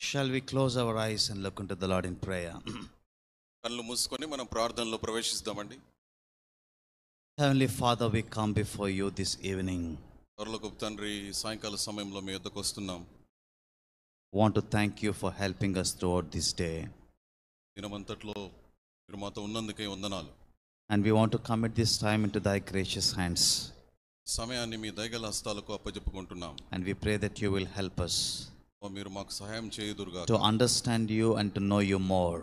Shall we close our eyes and look unto the Lord in prayer? కళ్ళు మూసుకొని మనం ప్రార్థనలో ప్రవేశిస్తామండి. Heavenly Father, we come before you this evening. పరలోకపు తండ్రి, సాయంకాల సమయంలో మీ వద్దకు వస్తున్నాం. Want to thank you for helping us throughout this day. దినమంతట్లో మీరు మాతో ఉన్నందుకే వందనాలు. And we want to commit this time into thy gracious hands. సమయాన్ని మీ దయగల హస్తాలకు అప్పజెప్పుకుంటున్నాం. And we pray that you will help us మీరు మాకు సహాయం చేయుదురుగాక. to understand you and to know you more.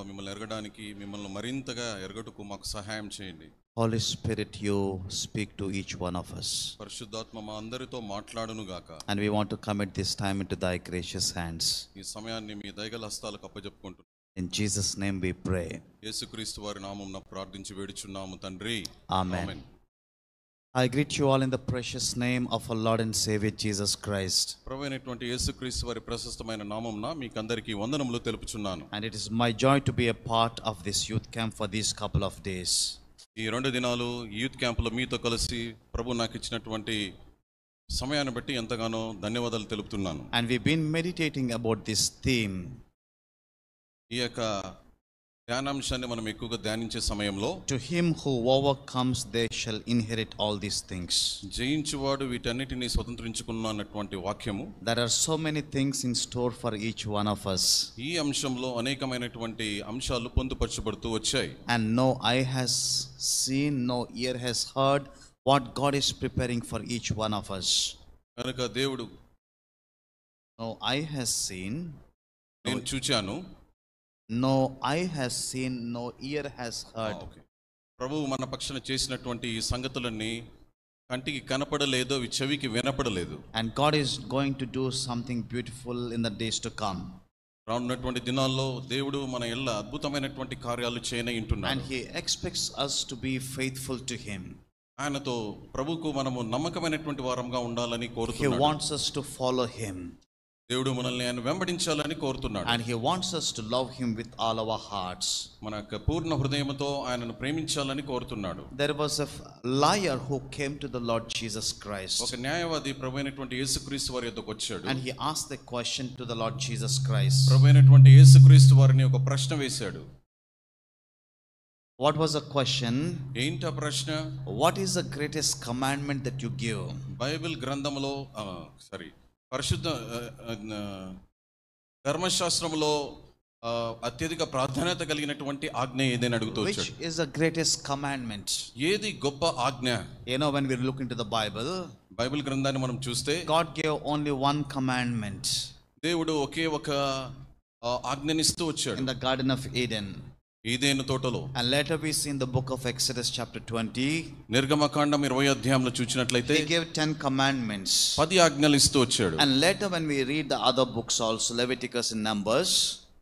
మిమ్మల్ని ఎరగడానికి, మిమ్మల్ని మరింతగా ఎరగటకు మాకు సహాయం చేయండి. Holy Spirit, you speak to each one of us. పరిశుద్ధాత్మ మా అందరితో మాట్లాడును గాక. And we want to commit this time into thy gracious hands. ఈ సమయాన్ని మీ దయగల హస్తాలకు అప్పజెప్పుకుంటున్నాం. In Jesus' name we pray. యేసుక్రీస్తు వారి నామమున ప్రార్థించి వేడుచున్నాము తండ్రి. Amen. I greet you all in the precious name of our Lord and Savior Jesus Christ. ప్రభువైనటువంటి యేసుక్రీస్తు వారి ప్రశస్తమైన నామమున మీకందరికీ వందనములు తెలుపుచున్నాను. And it is my joy to be a part of this youth camp for these couple of days. ఈ 2 దినాలు youth క్యాంపులో మీతో కలిసి ప్రభు నాకు ఇచ్చినటువంటి సమయాన్ని బట్టి ఎంతగానో ధన్యవాదాలు తెలుపుతున్నాను. And we've been meditating about this theme. ఈ యొక్క ధ్యానాంశాన్ని మనం ఎక్కువగా ధ్యానించే సమయంలో To him who overcomes, they shall inherit all these things. జయించువాడు వీటన్నిటిని స్వతంత్రించుకున్నటువంటి వాక్యము. There are so many things in store for each one of us. ఈ అంశంలో అనేకమైనటువంటి అంశాలు పొందుపరచబడుతూ వచ్చాయి. And no eye has seen, no ear has heard what God is preparing for each one of us. కనుక దేవుడు No eye has seen, నేను చూచాను, no eye has seen, no ear has heard. ప్రభువు మన పక్షాన చేసినటువంటి ఈ సంగతులన్నీ కంటికి కనపడలేదు, అవి చెవికి వినపడలేదు. And God is going to do something beautiful in the days to come. రానున్నటువంటి దినాల్లో దేవుడు మన ఎల్ల అద్భుతమైనటువంటి కార్యాలు చేయనయింటున్నాడు. And he expects us to be faithful to him. ఆయనతో ప్రభువుకు మనము నమ్మకమైనటువంటి వారంగా ఉండాలని He కోరుతున్నాడు. wants us to follow him. దేవుడు మనల్ని ఆయన వెంబడించాలని కోరుతున్నాడు. And he wants us to love him with all our hearts. మన యొక్క పూర్ణ హృదయంతో ఆయనను ప్రేమించాలని కోరుతున్నాడు. There was a liar who came to the Lord Jesus Christ. ఒక న్యాయవాది ప్రభువైనటువంటి యేసుక్రీస్తు వారి యొద్దకు వచ్చాడు. And he asked the question to the Lord Jesus Christ. ప్రభువైనటువంటి యేసుక్రీస్తు వారిని ఒక ప్రశ్న వేశాడు. What was the question? ఏంటి ఆ ప్రశ్న? What is the greatest commandment that you give? Bible గ్రంథంలో పరిశుద్ధ ధర్మశాస్త్రంలో అత్యధిక ప్రాధాన్యత కలిగినటువంటి ఆజ్ఞ ఏదైనా అడుగుతూ వచ్చాడు. Which is the greatest commandment? ఏది గొప్ప ఆజ్ఞ? You know, when we look into the Bible, Bible గ్రంథాన్ని మనం చూస్తే God gave only one commandment. దేవుడు ఒకే ఒక ఆజ్ఞనిస్తూ వచ్చాడు. In the Garden of Eden. ఈదేను తోటలో. And later we see in the book of Exodus chapter 20, నిర్గమకాండం 20వ అధ్యాయంలో చూచినట్లయితే he gave 10 commandments. 10 ఆజ్ఞలు ఇస్తూ వచ్చాడు. And later when we read the other books also, Leviticus and Numbers,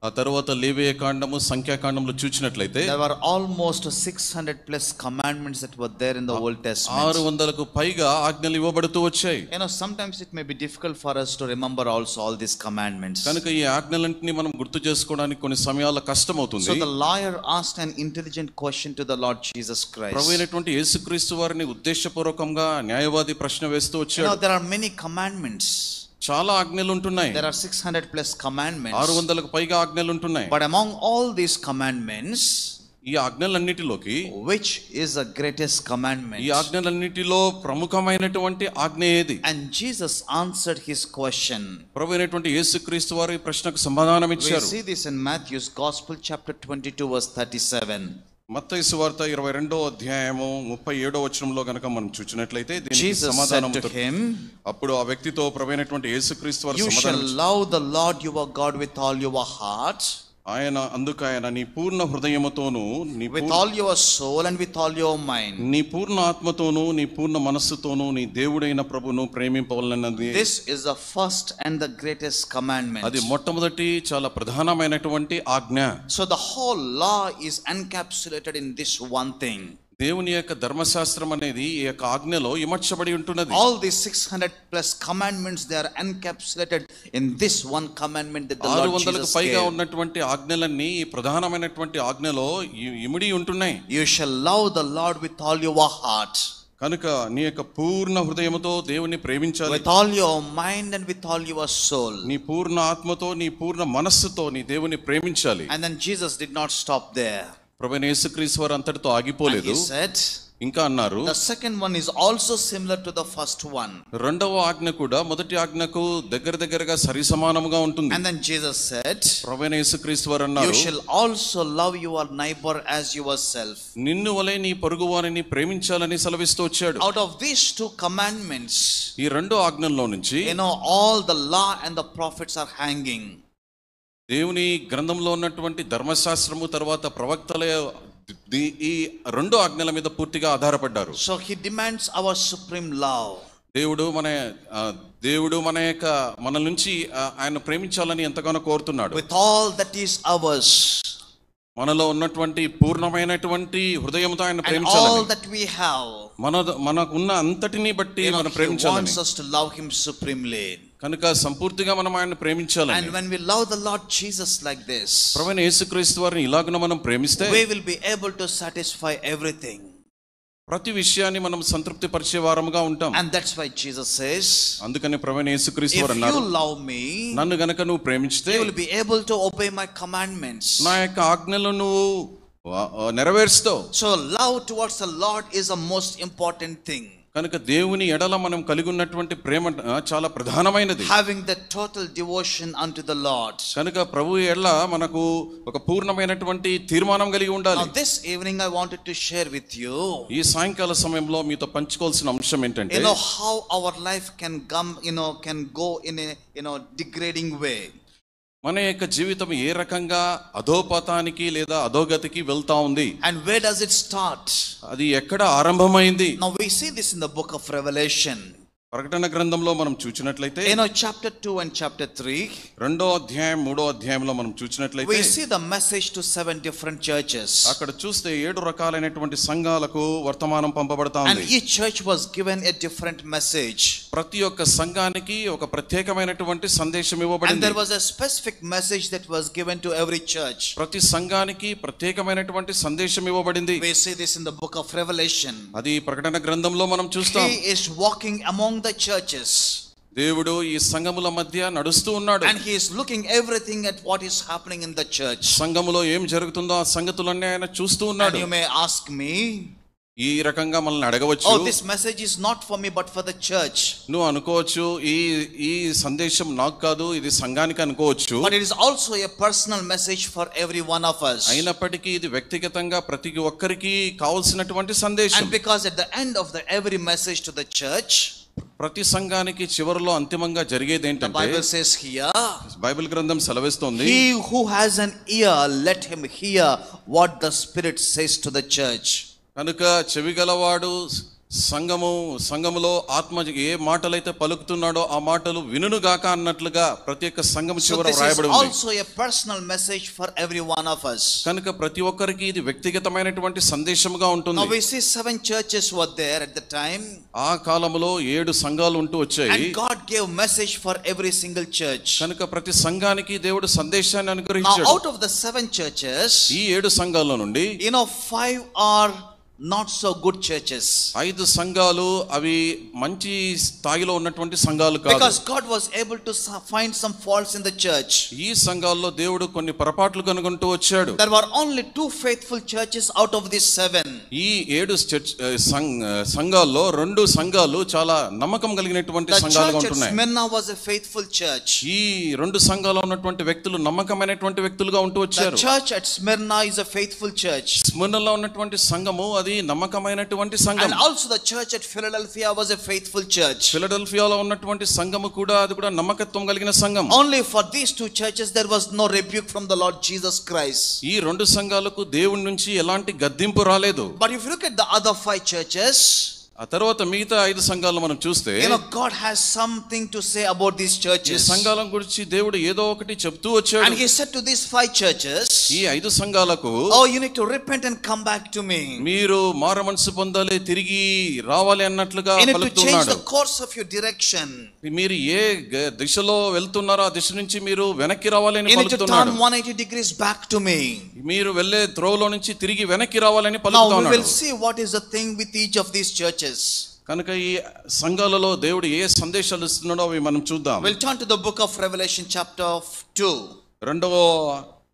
ఆ తరువాత లేవియ కాండము, సంఖ్యాకాండంలో చూచినట్లయితే there were almost 600 plus commandments that were there in the Old Testament. 600కు పైగా ఆజ్ఞలు ఇవ్వబడుతూ వచ్చాయి. You know, sometimes it may be difficult for us to remember also all these commandments. కనుక ఈ ఆజ్ఞలన్నిటిని మనం గుర్తు చేసుకోవడానికి కొన్ని సమయాల్లో కష్టమవుతుంది. So the lawyer asked an intelligent question to the Lord Jesus Christ. ప్రభువైనటువంటి యేసుక్రీస్తు వారిని ఉద్దేశపూర్వకంగా న్యాయవాది ప్రశ్న వేస్తూ You వచ్చాడు. know, there are many commandments. చాలా ఆజ్ఞలు ఉంటున్నాయి. There are 600 plus commandments. 600కు పైగా ఆజ్ఞలు ఉంటున్నాయి. But among all these commandments, ఈ ఆజ్ఞలన్నిటిలోకి which is the greatest commandment? ఈ ఆజ్ఞలన్నిటిలో ప్రముఖమైనటువంటి ఆజ్ఞ ఏది? And Jesus answered his question. ప్రభువైనటువంటి యేసుక్రీస్తు వారు ఈ ప్రశ్నకు సమాధానం We ఇచ్చారు. see this in Matthew's Gospel chapter 22 verse 37. మత్తయి సువార్త 22వ అధ్యాయము 37వ వచనంలో గనుక మనం చూచినట్లయితే దీనికి Jesus సమాధానం said to him, అప్పుడు ఆ వ్యక్తితో ప్రభువైనటువంటి యేసుక్రీస్తు వారు you shall సమాధానం love the Lord your God with all your heart, ఆయన నీ పూర్ణ హృదయముతోను, with all your soul and with all your mind. నీ పూర్ణ ఆత్మతోను, నీ పూర్ణ మనస్సుతోను నీ దేవుడైన ప్రభువును ప్రేమింపవలెనది. This is the first and the greatest commandment. అది మొట్టమొదటి చాలా ప్రధానమైనటువంటి ఆజ్ఞ. So the whole law is encapsulated in this one thing. దేవుని యొక్క ధర్మశాస్త్రం అనేది ఈ యొక్క ఆజ్ఞలో ఇమర్చబడి ఉంటున్నది. All these 600 plus commandments, they are encapsulated in this one commandment that the Lord Jesus 600కు పైగా gave. ఉన్నటువంటి ఆజ్ఞలన్నీ ఈ ప్రధానమైనటువంటి ఆజ్ఞలో ఇమిడి ఉంటున్నాయి. You shall love the Lord with all your heart. కనుక నీ యొక్క పూర్ణ హృదయముతో దేవుని ప్రేమించాలి. With all your mind and with all your soul. నీ పూర్ణ ఆత్మతో నీ పూర్ణ మనస్సుతో నీ దేవుని ప్రేమించాలి. And then Jesus did not stop there. ప్రభువైన యేసుక్రీస్తు వారు అంతటితో ఆగిపోలేదు. He said, ఇంకా అన్నారు, the second one is also similar to the first one. రెండవ ఆజ్ఞ కూడా మొదటి ఆజ్ఞకు దగ్గరగా సరిసమానముగా ఉంటుంది. And then Jesus said, ప్రభువైన యేసుక్రీస్తు వారు అన్నారు, you shall also love your neighbor as yourself. నిన్ను వలె నీ పొరుగువానిని ప్రేమించాలని సెలవిస్తూ వచ్చాడు. Out of these two commandments, ఈ రెండో ఆజ్ఞల్లో నుంచి all the law and the prophets are hanging. దేవుని గ్రంథంలో ఉన్నటువంటి ధర్మశాస్త్రము తర్వాత ప్రవక్తల ఈ రెండు ఆజ్ఞల మీద పూర్తిగా ఆధారపడ్డారు. So he demands our supreme love. దేవుడు మన నుంచి ఆయన ప్రేమించాలని ఎంతగానో కోరుతున్నాడు. With all that is ours. మనలో ఉన్నటువంటి పూర్ణమైనటువంటి హృదయంతో ఆయన ప్రేమించాలని. All that we have. మనకున్న అంతటిని బట్టి మనం ప్రేమించాలని. He wants us to love him supremely. కనుక సంపూర్తిగా మనం ఆయన్ని ప్రేమించాలని. And when we love the Lord Jesus like this, ప్రభువైన యేసుక్రీస్తు వారిని ఇలాగున మనం ప్రేమిస్తే, we will be able to satisfy everything. ప్రతి విషయాన్ని మనం సంతృప్తి పరిచే వారముగా ఉంటాం. And that's why Jesus says, అందుకని ప్రభువైన యేసుక్రీస్తు వారు అన్నారు, if you love me, నన్ను గనుక నువ్వు ప్రేమించితే, you will be able to obey my commandments. నా యొక్క ఆజ్ఞలను నువ్వు నెరవేరుస్తావు. So love towards the Lord is a most important thing. కనుక దేవుని ఎడల మనం కలిగి ఉన్నటువంటి ప్రేమ చాలా ప్రధానమైనది. Having the total devotion unto the Lord. కనుక ప్రభువు ఎడల మనకు ఒక పూర్ణమైనటువంటి తీర్మానం కలిగి ఉండాలి. Now this evening I wanted to share with you, ఈ సాయంకాల సమయంలో మీతో పంచుకోవాల్సిన అంశం ఏంటంటే, how our life can come, can go in a degrading way. మన యొక్క జీవితం ఏ రకంగా అధోపతానికి లేదా అధోగతికి వెళ్తా ఉంది. And where does it start? అది ఎక్కడ ఆరంభమైంది? Now we see this in the book of Revelation. ప్రకటన గ్రంథంలో మనం చూచినట్లయితే, chapter 2 and chapter 3, రెండో అధ్యాయం మూడో అధ్యాయంలో మనం చూచినట్లయితే, we see the message to 7 different churches. అక్కడ చూస్తే 7 రకాలైనటువంటి సంఘాలకు వర్తమానం పంపబడతా ఉంది. And each church was given a different message. ప్రతి ఒక్క సంఘానికి ఒక ప్రత్యేకమైనటువంటి సందేశం ఇవ్వబడింది. And there was a specific message that was given to every church. ప్రతి సంఘానికి ప్రత్యేకమైనటువంటి సందేశం ఇవ్వబడింది. We see this in the book of Revelation. అది ప్రకటన గ్రంథంలో మనం చూస్తాం. He is walking among the churches. దేవుడు ఈ సంఘముల మధ్య నడుస్తూ ఉన్నాడు. And he is looking everything at what is happening in the church. సంఘములో ఏం జరుగుతుందో ఆ సంగతులన్నీ ఆయన చూస్తూ ఉన్నాడు. And you may ask me, ఈ రకంగా మనల్ని అడగవచ్చు, this message is not for me but for the church. నువ్వు అనుకోవచ్చు, ఈ సందేశం నాకు కాదు, ఇది సంఘానికి అనుకోవచ్చు. But it is also a personal message for every one of us. అయినప్పటికీ ఇది వ్యక్తిగతంగా ప్రతి ఒక్కరికి కావాల్సినటువంటి సందేశం. And because at the end of every message to the church, ప్రతి సంఘానికి చివరిలో అంతిమంగా జరిగేది ఏంటంటే, the Bible says here, Bible గ్రంథం సెలవిస్తోంది, he who has an ear let him hear what the Spirit says to the church. కనుక చెవిగలవాడు సంఘములో ఆత్మ ఏ మాటలైతే పలుకుతున్నాడో ఆ మాటలు వినుగాక అన్నట్లుగా ప్రతి ఒక్క సంఘం చివర రాయబడి ఉంది. Also a personal message for every one of us. కనుక ప్రతి ఒక్కరికి ఇది వ్యక్తిగతమైనటువంటి సందేశముగా ఉంటుంది. Now we see 7 churches were there at the time. ఆ కాలంలో 7 సంఘాలు ఉంటూ వచ్చాయి. And God gave message for every single church. కనుక ప్రతి సంఘానికి దేవుడు సందేశాన్ని అనుగ్రహించాడు. Now out of the 7 churches, ఈ 7 సంఘాల్లో నుండి 5 are not so good churches. 5 సంఘాలు అవి మంచి స్థాయిలో ఉన్నటువంటి సంఘాలు కాదు. Because God was able to find some faults in the church. ఈ సంఘాల్లో దేవుడు కొన్ని పొరపాట్లు కనుగొంటూ వచ్చాడు. There were only 2 faithful churches out of these 7. ఈ 7 సంఘాల్లో 2 సంఘాలు చాలా నమ్మకం కలిగినటువంటి సంఘాలుగా ఉంటున్నాయి. The church at Smyrna was a faithful church. ఈ 2 సంఘాల్లో ఉన్నటువంటి వ్యక్తులు నమ్మకమైనటువంటి వ్యక్తులుగా ఉంటూ వచ్చారు. The church at Smyrna is a faithful church. స్మిర్నాలో ఉన్నటువంటి సంఘము అది నమ్మకమైనటువంటి సంఘం. And also the church at Philadelphia was a faithful church. ఫిలడెల్ఫియాలో ఉన్నటువంటి సంఘము కూడా అది కూడా నమ్మకత్వం కలిగిన సంఘం. Only for these 2 churches there was no rebuke from the Lord Jesus Christ. ఈ 2 సంఘాలకు దేవుని నుంచి ఎలాంటి గద్దింపు రాలేదు. But if you look at the other 5 churches, ఆ తర్వాత మిగతా 5 సంఘాలను మనం చూస్తే, God has something to say about these churches. ఈ సంఘాల గురించి దేవుడు ఏదో ఒకటి చెప్తూ వచ్చాడు. And he said to these 5 churches, ఈ 5 సంఘాలకు, you need to repent and come back to me. మీరు మారమనసు పొందాలి, తిరిగి రావాలి అన్నట్లుగా పలుకుతున్నాడు. You need to change the course of your direction. మీరు ఏ దిశలో వెళ్తున్నారో ఆ దిశ నుంచి మీరు వెనక్కి రావాలి అని పలుకుతున్నాడు. You need to turn పలుకుతున్నాడు. 180 degrees back to me. మీరు వెళ్ళే త్రోవలో నుంచి తిరిగి వెనక్కి రావాలని Now పలుకుతా we will ఉన్నాడు. see what is the thing with each of these churches. కనుక ఈ సంఘాలలో దేవుడు ఏ సందేశాలు ఇస్తున్నాడో అవి మనం చూద్దాం. We'll turn to the book of Revelation chapter 2. రెండవ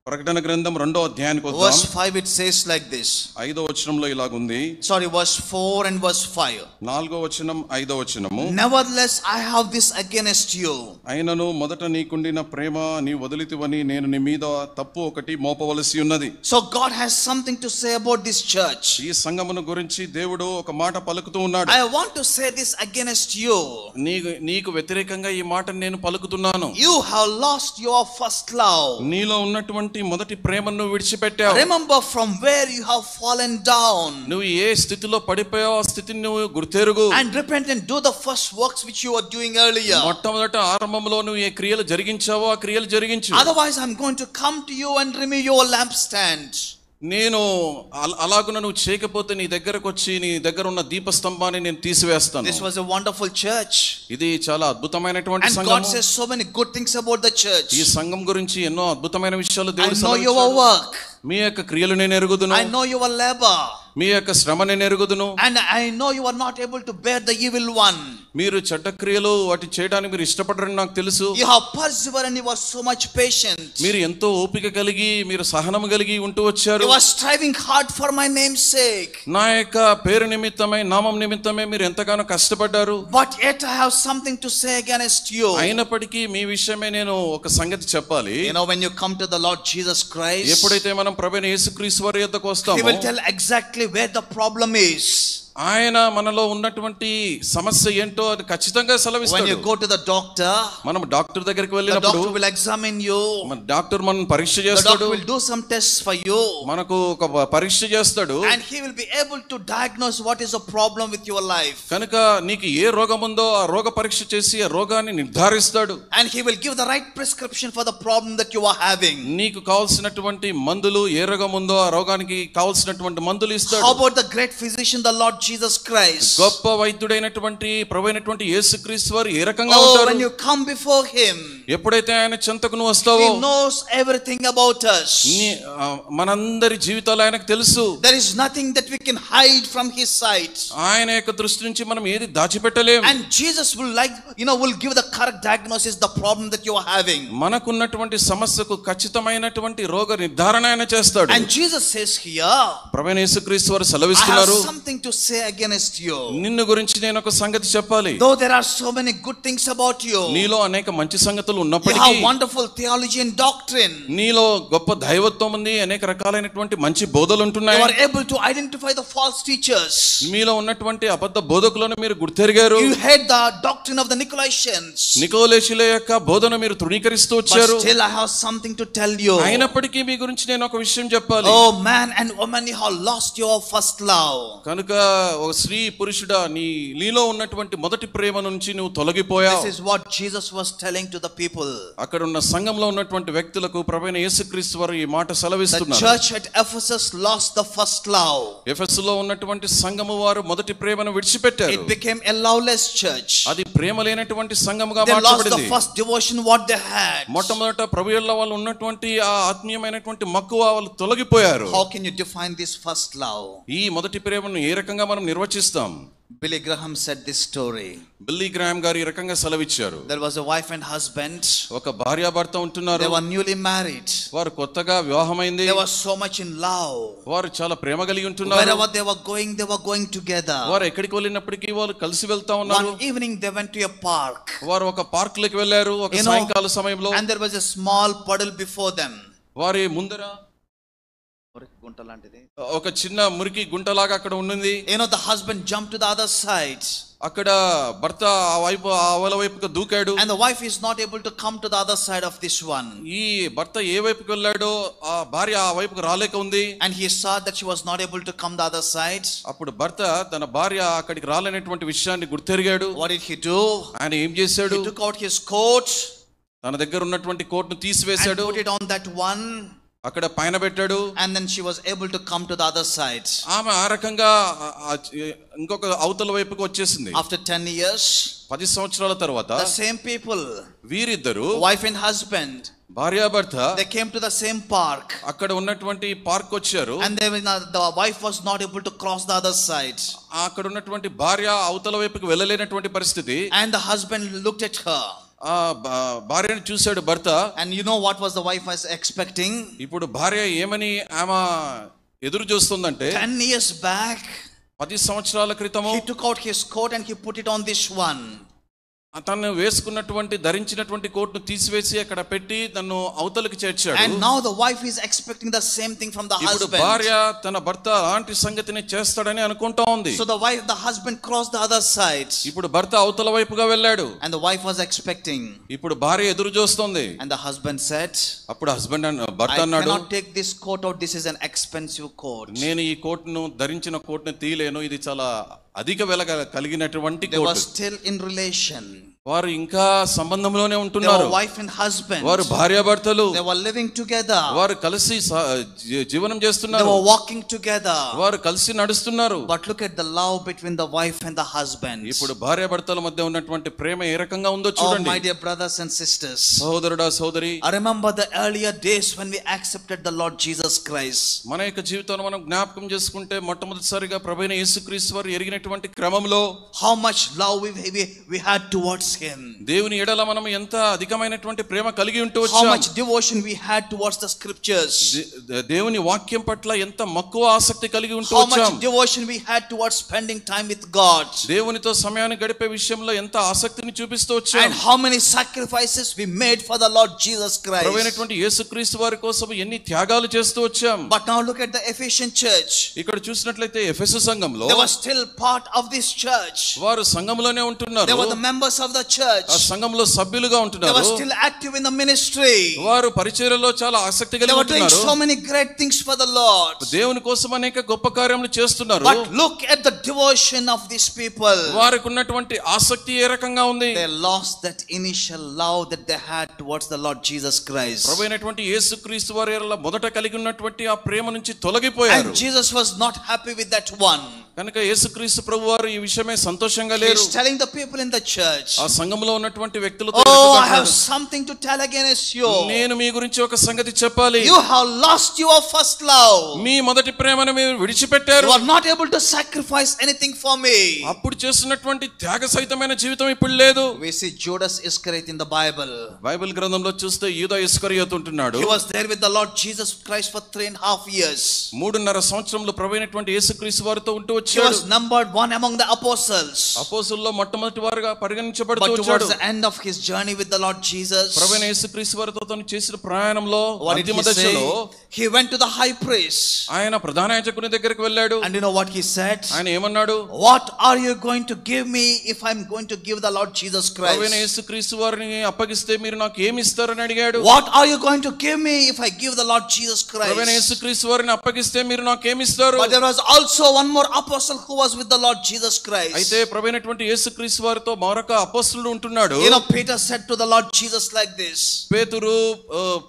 ప్రకటన గ్రంథం 2వ అధ్యాయానికి వద్దాం. Verse 5 it says like this. 5వ వచనంలో ఇలాగుంది. Sorry, verse 4 and verse 5. 4వ వచనం 5వ వచనము. Nevertheless I have this against you. అయినను మొదట నీకుండిన ప్రేమ నీ వదిలితివని నేను నీ మీద తప్పు ఒకటి మోపవలసి ఉన్నది. So God has something to say about this church. ఈ సంఘమును గురించి దేవుడు ఒక మాట పలుకుతూ ఉన్నాడు. I want to say this against you. నీకు వ్యతిరేకంగా ఈ మాట నేను పలుకుతున్నాను. You have lost your first love. నీలో ఉన్నటువంటి మొదటి ప్రేమను విడిచిపెట్టావు. Remember from where you have fallen down. నువ్వు ఏ స్థితిలో పడిపోయావో ఆ స్థితిని నువ్వు గుర్తెరుగు. And repent and do the first works which you were doing earlier. మొట్టమొదట ఆరంభంలో నువ్వు ఏ క్రియలు జరిగించావో ఆ క్రియలు జరిగించు. Otherwise I'm going to come to you and remove your lampstand. నేను అలాగున నువ్వు చేయకపోతే నీ దగ్గరకు వచ్చి నీ దగ్గర ఉన్న దీపస్తంభాన్ని నేను తీసివేస్తాను. This was a wonderful church. ఇది చాలా అద్భుతమైనటువంటి And సంఘం. God says so many good things about the church. ఈ సంఘం గురించి ఎన్నో అద్భుతమైన విషయాలు I దేవుడు know your work. మీ యొక్క క్రియలు నేను ఎరుగుదును. I know your labor. మీ యొక్క శ్రమ నేను ఎరుగుదును. And I know you are not able to bear the evil one. మీరు చెడ్డ క్రియలు వాటి చేయడానికి మీరు ఇష్టపడరని నాకు తెలుసు. You have persevered and you are so much patient. మీరు ఎంతో ఓపిక కలిగి మీరు సహనం కలిగి ఉంటూ వచ్చారు. You are striving hard for my name's sake. నా యొక్క పేరు నిమిత్తమై నామం నిమిత్తమై మీరు ఎంతగానో కష్టపడ్డారు. But yet I have something to say against you. అయినప్పటికీ మీ విషయమే నేను ఒక సంగతి చెప్పాలి. You know, when you come to the Lord Jesus Christ, ఎప్పుడైతే మనం ప్రభువైన యేసుక్రీస్తు వారి యొద్దకు He వస్తామో will tell exactly where the problem is. ఆయన మనలో ఉన్నటువంటి సమస్య ఏంటో అది ఖచ్చితంగా When సెలవిస్తాడు. you go to the doctor, మనం డాక్టర్ దగ్గరికి the వెళ్ళినప్పుడు doctor will examine you. మన డాక్టర్ మనల్ని పరీక్ష The చేస్తాడు. doctor will do some tests for you. మనకు ఒక పరీక్ష చేస్తాడు. And he will be able to diagnose what is the problem with your life. కనుక నీకు ఏ రోగం ఉందో ఆ రోగ పరీక్ష చేసి ఆ రోగాన్ని నిర్ధారిస్తాడు. And he will give the right prescription for the problem that you are having. నీకు కావాల్సినటువంటి మందులు ఏ రోగం ఉందో ఆ రోగానికి కావాల్సినటువంటి మందులు ఇస్తాడు. How about the great physician, the Lord Jesus Christ? గొప్ప వైద్యుడైనటువంటి ప్రభువైనటువంటి యేసుక్రీస్తు వారు ఏ రకంగా Oh, ఉంటారు? when you come before him, ఎప్పుడైతే ఆయన చెంతకు నువ్వు వస్తావో he knows everything about us. మనందరి జీవితాలు ఆయనకు తెలుసు. There is nothing that we can hide from his sight. ఆయన యొక్క దృష్టి నుంచి మనం ఏది దాచిపెట్టలేము. And Jesus will will give the correct diagnosis the problem that you are having. మనకున్నటువంటి సమస్యకు ఖచ్చితమైనటువంటి రోగ నిర్ధారణ ఆయన చేస్తాడు. And Jesus says here, ప్రభువైన యేసుక్రీస్తు వారు I have సెలవిస్తున్నారు, something to say against you. నిన్ను గురించి నేను ఒక సంగతి చెప్పాలి. Though there are so many good things about you, నీలో అనేక మంచి సంగతులు you ఉన్నప్పటికీ have wonderful theology and doctrine. నీలో గొప్ప దైవత్వం ఉంది, అనేక రకాలైనటువంటి మంచి బోధలు You ఉంటున్నాయి. are able to identify the false teachers. మీలో ఉన్నటువంటి అబద్ధ బోధకులను మీరు గుర్తెరిగారు. You hate the doctrine of the Nicolaitans. నికోలేషుల యొక్క బోధన మీరు తృణీకరిస్తూ వచ్చారు. But still I have something to tell you. అయినప్పటికీ మీ గురించి నేను ఒక విషయం చెప్పాలి. Oh man and woman, you have lost your first love. కనుక ఒక స్త్రీ పురుషుడా నీలో ఉన్నటువంటి మొదటి ప్రేమ నుంచి నువ్వు తొలగిపోయావు. This is what Jesus was telling to the people. అక్కడ ఉన్న సంఘంలో ఉన్నటువంటి వ్యక్తులకు ప్రభువైన యేసుక్రీస్తు వారు ఈ మాట The సెలవిస్తున్నారు. church at Ephesus lost the first love. ఎఫెసులో ఉన్నటువంటి సంఘము వారు మొదటి ప్రేమను విడిచిపెట్టారు. It became a loveless church. అది ప్రేమ లేనటువంటి సంఘముగా They lost the మార్చబడింది. first devotion what they had. మొట్టమొదట ప్రభువుల వాళ్ళు ఉన్నటువంటి ఆ ఆత్మీయమైనటువంటి మక్కువ వాళ్ళు తొలగిపోయారు. How can you define this first love? ఈ మొదటి ప్రేమను ఏ రకంగా మనం నిర్వచిస్తాం? Billy Graham said this story. Billy Graham గారు ఈ రకంగా సెలవిచ్చారు. There was a wife and husband. ఒక భార్యాభర్త ఉంటున్నారు. They were newly married. వారు కొత్తగా వివాహమైంది. They were so much in love. వారు చాలా ప్రేమ కలిగి ఉంటున్నారు. Wherever they were going together. వారు ఎక్కడికి వెళ్ళినప్పటికీ వాళ్ళు కలిసి వెళ్తా ఉన్నారు. One evening they went to a park. వారు ఒక పార్క్ లోకి వెళ్ళారు ఒక సాయంకాల సమయంలో. And there was a small puddle before them. వారి ముందర గుంట లాంటిది ఒక చిన్న మురికి గుంటలాగా అక్కడ ఉన్నది. The husband jumped to the other side. అక్కడ భర్త ఆ వైపుకు దూకాడు. And the wife is not able to come to the other side of this one. ఈ భర్త ఏ వైపుకు వెళ్ళాడో ఆ భార్య ఆ వైపుకు రాలేక ఉంది. And he saw that she was not able to come the other side. అప్పుడు భర్త తన భార్య అక్కడికి రాలేనటువంటి విషయాన్ని గుర్తెరిగాడు. What did he do? ఆయన ఏం చేశాడు? He took out his coat. తన దగ్గర ఉన్నటువంటి కోట్ను తీసివేశాడు. And put it on that one. అక్కడ పైన పెట్టాడు. And then she was able to come to the other side. ఆమె ఆ రకంగా ఇంకొక అవతల వైపుకు వచ్చేసింది. After 10 years, 10 సంవత్సరాల తర్వాత the same people, వీరిద్దరు wife and husband, భార్యాభర్త they came to the same park, అక్కడ ఉన్నటువంటి పార్క్ వచ్చారు. and the wife was not able to cross the other side, అక్కడ ఉన్నటువంటి భార్య అవతల వైపుకి వెళ్ళలేనటువంటి పరిస్థితి. and the husband looked at her, ఆ భార్యను చూశాడు భర్త. and you know what was the wife was expecting? ఇప్పుడు భార్య ఏమని ఆమె ఎదురు చూస్తుందంటే, 10 years back 10 సంవత్సరాల క్రితము he took out his coat and he put it on this one, తను వేసుకున్నటువంటి ధరించినటువంటి కోట్ను తీసివేసి అక్కడ పెట్టి తను అవతలకి చేర్చాడు. and now the wife is expecting the same thing from the ఇప్పుడు husband. భార్య తన భర్త అలాంటి సంగతిని చేస్తాడని అనుకుంటా ఉంది. So the husband crossed the other side, ఇప్పుడు భర్త అవతల వైపుగా వెళ్ళాడు. and the wife was expecting, ఇప్పుడు భార్య ఎదురు చూస్తుంది. and the husband said, అప్పుడు భర్త I అన్నాడు, cannot take this coat out, this is an expensive coat. నేను ఈ కోట్ను ధరించిన కోట్ను తీయలేను, ఇది చాలా అధిక వెల కలిగినటువంటి They were caught. still in relation, వారు ఇంకా సంబంధంలోనే they ఉంటున్నారు. were wife and husband, వారు భార్యాభర్తలు. they were living together, వారు కలిసి జీవనం they చేస్తున్నారు. were walking together. వారు కలిసి నడుస్తున్నారు. But look at the love between the wife and the husband. ఇప్పుడు భార్యాభర్తల మధ్య ఉన్నటువంటి ప్రేమ ఏ రకంగా ఉందో Oh చూడండి. my dear brothers and sisters, సహోదరుడా సోదరి, I remember the earlier days when we accepted the Lord Jesus Christ. మన యొక్క జీవితంలో మనం జ్ఞాపకం చేసుకుంటే మొట్టమొదటిసారిగా ప్రభువైన యేసుక్రీస్తు వారు ఎరిగినటువంటి క్రమంలో How much love we had towards him, దేవుని ఎడల మనం ఎంత అధికమైనటువంటి ప్రేమ కలిగి ఉంటూ how వచ్చాం. much devotion we had towards the scriptures, దేవుని వాక్యం పట్ల ఎంత మక్కువ ఆసక్తి కలిగి ఉంటూ how వచ్చాం. much devotion we had towards spending time with God, దేవునితో సమయాన్ని గడిపే విషయంలో ఎంత ఆసక్తిని చూపిస్తూ వచ్చాం. and how many sacrifices we made for the Lord Jesus Christ. ప్రభువైనటువంటి యేసుక్రీస్తు వారి కోసం ఎన్ని త్యాగాలు చేస్తూ వచ్చాం. But now look at the Ephesian church. ఇక్కడ చూసినట్లయితే ఎఫెసు సంఘంలో They were still part of this church, వారు సంఘంలోనే ఉంటున్నారు. they were the members of the church, ఆ సంఘంలో సభ్యులుగా they ఉంటున్నారు. were still active in the ministry, వారు పరిచర్యలో చాలా ఆసక్తి they కలిగి were doing ఉంటున్నారు. so many great things for the Lord. దేవుని కోసం అనేక గొప్ప కార్యములు చేస్తున్నారు. But look at the devotion of these people. వారికి ఉన్నటువంటి ఆసక్తి ఏ రకంగా ఉంది? They lost that initial love that they had towards the Lord Jesus Christ, ప్రభువైనటువంటి యేసుక్రీస్తు వారి ఎడల మొదట కలిగి ఉన్నటువంటి ఆ ప్రేమ నుంచి తొలగిపోయారు. and Jesus was not happy with that one. కనుక యేసుక్రీస్తు ప్రభు వారు ఈ విషయమే సంతోషంగా He లేరు. is telling the people in the church, ఆ సంఘంలో ఉన్నటువంటి వ్యక్తులతో oh, I have something to tell against you. నేను మీ గురించి ఒక సంగతి చెప్పాలి. You have lost your first love. మీ మొదటి ప్రేమను మీరు విడిచిపెట్టారు. You are not able to sacrifice anything for me. అప్పుడు చేస్తున్నటువంటి త్యాగ సహితమైన జీవితం ఇప్పుడు లేదు. We see Judas Iscariot in the Bible. Bible గ్రంథంలో చూస్తే యూదా ఇస్కరియోతు ఉంటున్నాడు. He was there with the Lord Jesus Christ for 3.5 years. 3.5 సంవత్సరంలో ప్రభువైనటువంటి యేసుక్రీస్తు వారితో ఉంటూ He వచ్చాడు. was numbered one among the apostles. అపోస్తలుల్లో మొట్టమొదటి వారుగా పరిగణించబడుతూ But వచ్చాడు. towards the end of his journey with the Lord Jesus, ప్రభువైన యేసుక్రీస్తు వారితో తను చేసిన ప్రయాణంలో what did అంతిమ he say? దశలో He went to the high priest. ఆయన ప్రధాన యాజకుని దగ్గరికి వెళ్ళాడు. And you know what he said? ఆయన ఏమన్నాడు? What are you going to give me if I'm going to give the Lord Jesus ప్రభువైన Christ? యేసుక్రీస్తు వారిని అప్పగిస్తే మీరు నాకు ఏమి ఇస్తారని అడిగాడు. What are you going to give me if I give the Lord Jesus ప్రభువైన Christ? యేసుక్రీస్తు వారిని అప్పగిస్తే మీరు నాకు ఏమి ఇస్తారు? But there was also one more apostle who was with the Lord Jesus Christ. అయితే ప్రభువైనటువంటి యేసుక్రీస్తు వారితో మరొక అపోస్తలుడు ఉంటున్నాడు. You know, Peter said to the Lord Jesus like this, పేతురు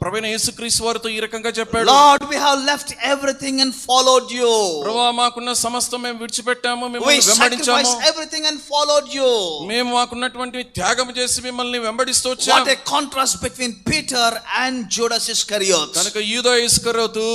ప్రభువైన యేసుక్రీస్తు వారితో ఈ రకంగా చెప్పాడు, Lord, we have left everything and followed you. ప్రభువా మాకున్న సమస్తం మేము విడిచిపెట్టాము, We మిమ్మల్ని వెంబడించాము. sacrificed everything and followed you. మేము మాకున్నటువంటి త్యాగం చేసి మిమ్మల్ని వెంబడిస్తూ వచ్చాము. What a contrast between Peter and Judas Iscariot. కనుక యూదా ఇస్కరియోతు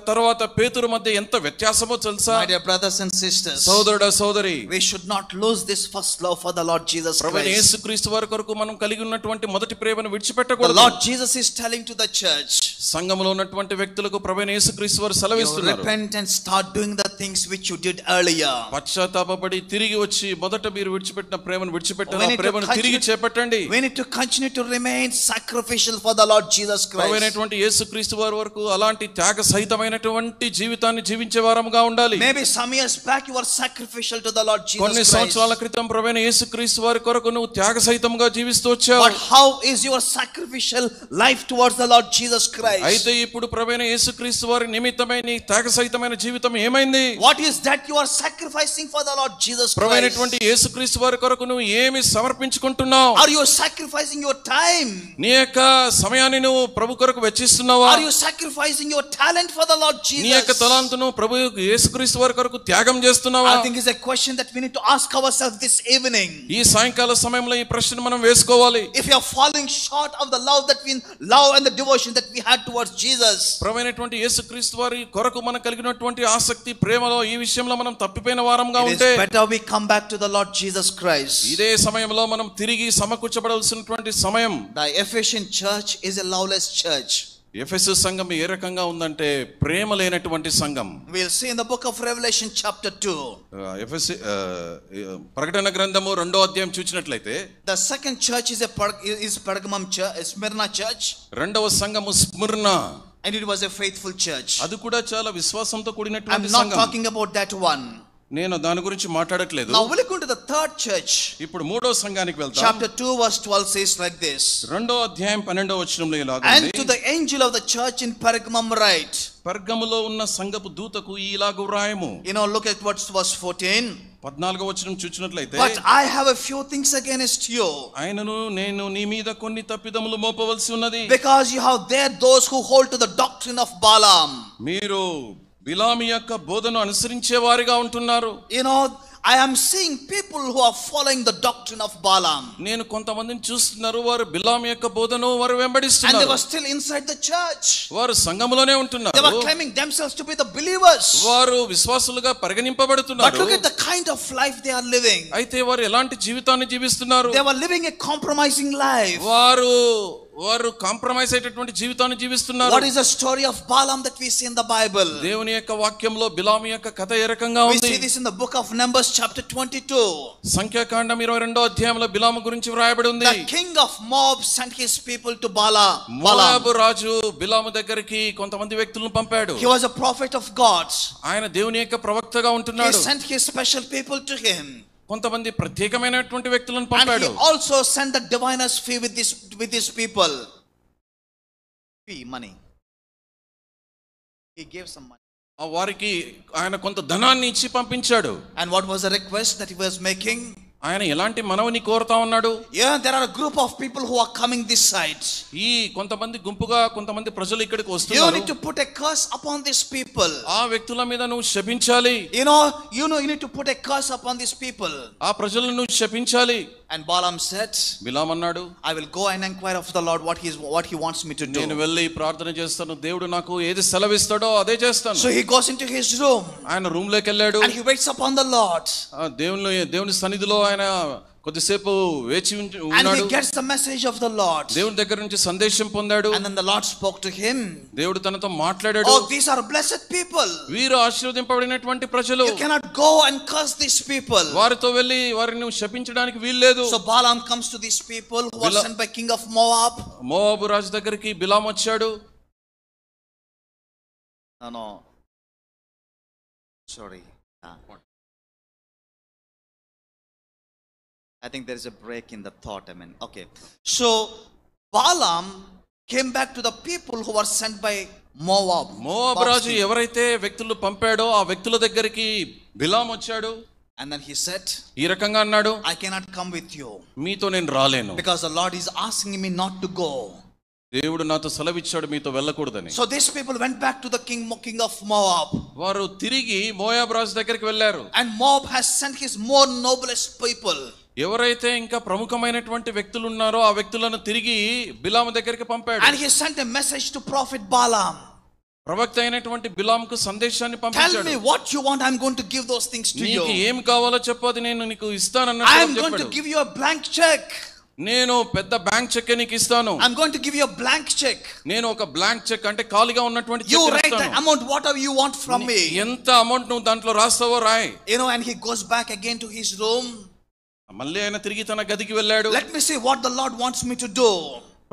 తర్వాత పేతురు మధ్య ఎంత వ్యత్యాసమో తెలుసా? My dear brothers and sisters, సోదరుడా సోదరి, we should not lose this first love for the Lord Jesus ప్రభువైన Christ. యేసుక్రీస్తు వారి కొరకు మనం కలిగి ఉన్నటువంటి మొదటి ప్రేమను The విడిచిపెట్టకూడదు. Lord Jesus is telling to the church, సంఘంలో ఉన్నటువంటి వ్యక్తులకు ప్రభువైన యేసుక్రీస్తు వారు you సెలవిస్తున్నారు, repent and start doing the things which you did earlier. పశ్చాత్తాపపడి తిరిగి వచ్చి మొదట మీరు విడిచిపెట్టిన ప్రేమను విడిచిపెట్టిన We ఆ need to ప్రేమను తిరిగి చేపట్టండి. We need to continue to remain sacrificial for the Lord Jesus Christ. ప్రభువైనటువంటి యేసుక్రీస్తు వారి వరకు అలాంటి త్యాగ సహితమైనటువంటి జీవితాన్ని జీవించే వారముగా ఉండాలి. Maybe some years back you were sacrificial to the Lord Jesus కొన్ని Christ. సంవత్సరాల క్రితం ప్రభువైన యేసుక్రీస్తు వారి కొరకు నువ్వు త్యాగ సహితంగా జీవిస్తూ వచ్చావు. But how is your sacrificial life towards the Lord Jesus Christ? అయితే ఇప్పుడు ప్రభువైన యేసుక్రీస్తు వారి నిమిత్తమై నీ త్యాగ సహితమైన జీవితం ఏమైంది? What is that you are sacrificing for the Lord Jesus Christ? ప్రభువైనటువంటి యేసుక్రీస్తు వారి కొరకు నువ్వు ఏమి సమర్పించుకుంటున్నావు? Are you sacrificing your time? నీ యొక్క సమయాన్ని నువ్వు ప్రభు కొరకు వెచ్చిస్తున్నావా? Are you sacrificing your talent for the Lord Jesus? నీ యొక్క తలాంతును ప్రభు యేసుక్రీస్తు వారి కొరకు త్యాగం చేస్తున్నావా? I think it's a question that we need to ask ourselves this evening. ఈ సాయంకాల సమయంలో ఈ ప్రశ్న మనం వేసుకోవాలి. If you are falling short of the love and the devotion that we had towards Jesus, ప్రభువైనటువంటి యేసుక్రీస్తు వారి కొరకు మనకు కలిగినటువంటి ఆసక్తి ప్రేమలో ఈ విషయంలో మనం తప్పిపోయిన వారంగా it ఉంటే is better we come back to the Lord Jesus Christ. ఇదే సమయంలో మనం తిరిగి సమకూర్చబడాల్సినటువంటి సమయం. The Ephesian church is a loveless church. ఎఫెసు సంఘం ఏ రకంగా ఉందంటే ప్రేమ లేనటువంటి సంఘం. We'll see in the book of Revelation chapter 2. ఎఫెసు ప్రకటన గ్రంథము 2వ అధ్యాయం చూచినట్లయితే The second church is Pergamum church, Smyrna church. రెండవ సంఘము Smyrna. And it was a faithful church. అది కూడా చాలా విశ్వాసంతో I'm కూడినటువంటి not సంఘం. talking about that one. నేను దాని గురించి మాట్లాడట్లేదు. Now we'll go to the third church. ఇప్పుడు మూడో సంఘానికి వెళ్తాం. Chapter 2 verse 12 says like this. రెండో అధ్యాయం 12వ వచనంలో ఇలా ఉంది. And to the angel of the church in Pergamum write. పెర్గములో ఉన్న సంఘపు దూతకు ఇలాగు వ్రాయము. You know, look at what's verse 14. 14వ వచనం చూచినట్లయితే, But I have a few things against you. ఆయనను నేను నీ మీద కొన్ని తప్పిదములు మోపవలసి ఉన్నది. Because you have there those who hold to the doctrine of Balaam. మీరు బిలాము యొక్క బోధను అనుసరించే వారిగా ఉంటున్నారు. You know, I am seeing people who are following the doctrine of Balaam. నేను కొంతమందిని చూస్తున్నారు, వారు బిలాము యొక్క బోధను వారు And they వెంబడిస్తున్నారు. were still inside the church. వారు సంఘములోనే They ఉంటున్నారు. were claiming themselves to be the believers. వారు విశ్వాసులుగా But పరిగణింపబడుతున్నారు. look at the kind of life they are living. అయితే వారు ఎలాంటి జీవితాన్ని జీవిస్తున్నారు? They were living a compromising life. వారు కాంప్రమైజ్ అయ్యేటటువంటి జీవితాన్ని జీవిస్తున్నారు. What is the story of Balaam that we see in the Bible? దేవుని యొక్క వాక్యంలో బిలాము యొక్క కథ ఏ రకంగా We ఉంది? see this in the book of Numbers chapter 22. సంఖ్యాకాండం 22వ అధ్యాయంలో బిలాము గురించి వ్రాయబడి ఉంది. The king of Moab sent his people to Balaam. మోయాబు రాజు బిలాము దగ్గరికి కొంతమంది వ్యక్తులను పంపాడు. He was a prophet of God. ఆయన దేవుని యొక్క ప్రవక్తగా He ఉంటున్నాడు. sent his special people to him. కొంతమంది ప్రత్యేకమైనటువంటి వ్యక్తులను And పంపాడు. he also sent the diviner's fee with his people. Fee, money. He gave some money. వారికి ఆయన కొంత ధనాన్ని ఇచ్చి పంపించాడు. And what was the request that he was making? ఆయన ఎలాంటి మనవిని కోరుతా ఉన్నాడు? Yeah, there are a group of people who are coming this side. ఈ కొంతమంది గుంపుగా కొంతమంది ప్రజలు ఇక్కడికి You వస్తున్నారు. need to put a curse upon these people. ఆ వ్యక్తుల మీద నువ్వు శపించాలి. You know, you need to put a curse upon these people. ఆ ప్రజలను నువ్వు శపించాలి. And Balaam said, బిలాము అన్నాడు, I will go and inquire of the Lord what he wants me to do. నేను వెళ్ళి ప్రార్థన చేస్తాను, దేవుడు నాకు ఏది సెలవిస్తాడో అదే చేస్తాను. So he goes into his room. ఆయన రూమ్ లోకి వెళ్ళాడు. And he waits upon the Lord. దేవుని సన్నిధిలో ఆయన కొద్దిసేపు వేచి And ఉన్నాడు. he gets the message of the Lord. దేవుని దగ్గర నుంచి సందేశం పొందాడు. And then the Lord spoke to him. దేవుడు తనతో మాట్లాడాడు. Oh, these are blessed people. వీరు ఆశీర్వదింపబడినటువంటి ప్రజలు. You cannot go and curse these people. వారితో వెళ్ళి వారిని నువ్వు శపించడానికి వీల్లేదు. So Balaam comes to these people who are sent by king of Moab. మోయాబు రాజు దగ్గరికి బిలాము వచ్చాడు. No. Sorry. I think there is a break in the thought. Okay. So Balaam came back to the people who were sent by Moab. మోయాబు రాజు ఎవరైతే వ్యక్తులు పంపాడో ఆ వ్యక్తుల దగ్గరికి బిలాము వచ్చాడు. And then he said, ఈ రకంగా అన్నాడు, I cannot come with you. మీతో నేను రాలేను. Because the Lord is asking me not to go. దేవుడు నాతో సెలవిచ్చాడు మీతో వెళ్ళకూడదని. So these people went back to the king of Moab. వారు తిరిగి మోయాబు రాజు దగ్గరికి వెళ్ళారు. And Moab has sent his more noblest people. ఎవరైతే ఇంకా ప్రముఖమైనటువంటి వ్యక్తులు ఉన్నారో ఆ వ్యక్తులను తిరిగి బిలాము దగ్గరికి పంపాడు. And he sent a message to prophet Balaam. ప్రవక్త అయినటువంటి బిలాముకు సందేశాన్ని Tell పంపించాడు. me what you want, I'm going to give those things to you. నీకు ఏం కావాలో చెప్పు, అది నేను నీకు ఇస్తానన్నట్టు I చెప్పాడు. am going to give you a blank check. నేను పెద్ద బ్యాంక్ చెక్ నీకు ఇస్తాను. I'm going to give you a blank check. నేను ఒక బ్లాంక్ చెక్ అంటే ఖాళీగా ఉన్నటువంటి You చెక్ write the ఇస్తాను. amount whatever you want from me. ఎంత అమౌంట్ నువ్వు దాంట్లో రాస్తావో Roy. You know, and he goes back again to his room. మళ్ళీ ఆయన తిరిగి తన గదికి వెళ్ళాడు. Let me see what the Lord wants me to do.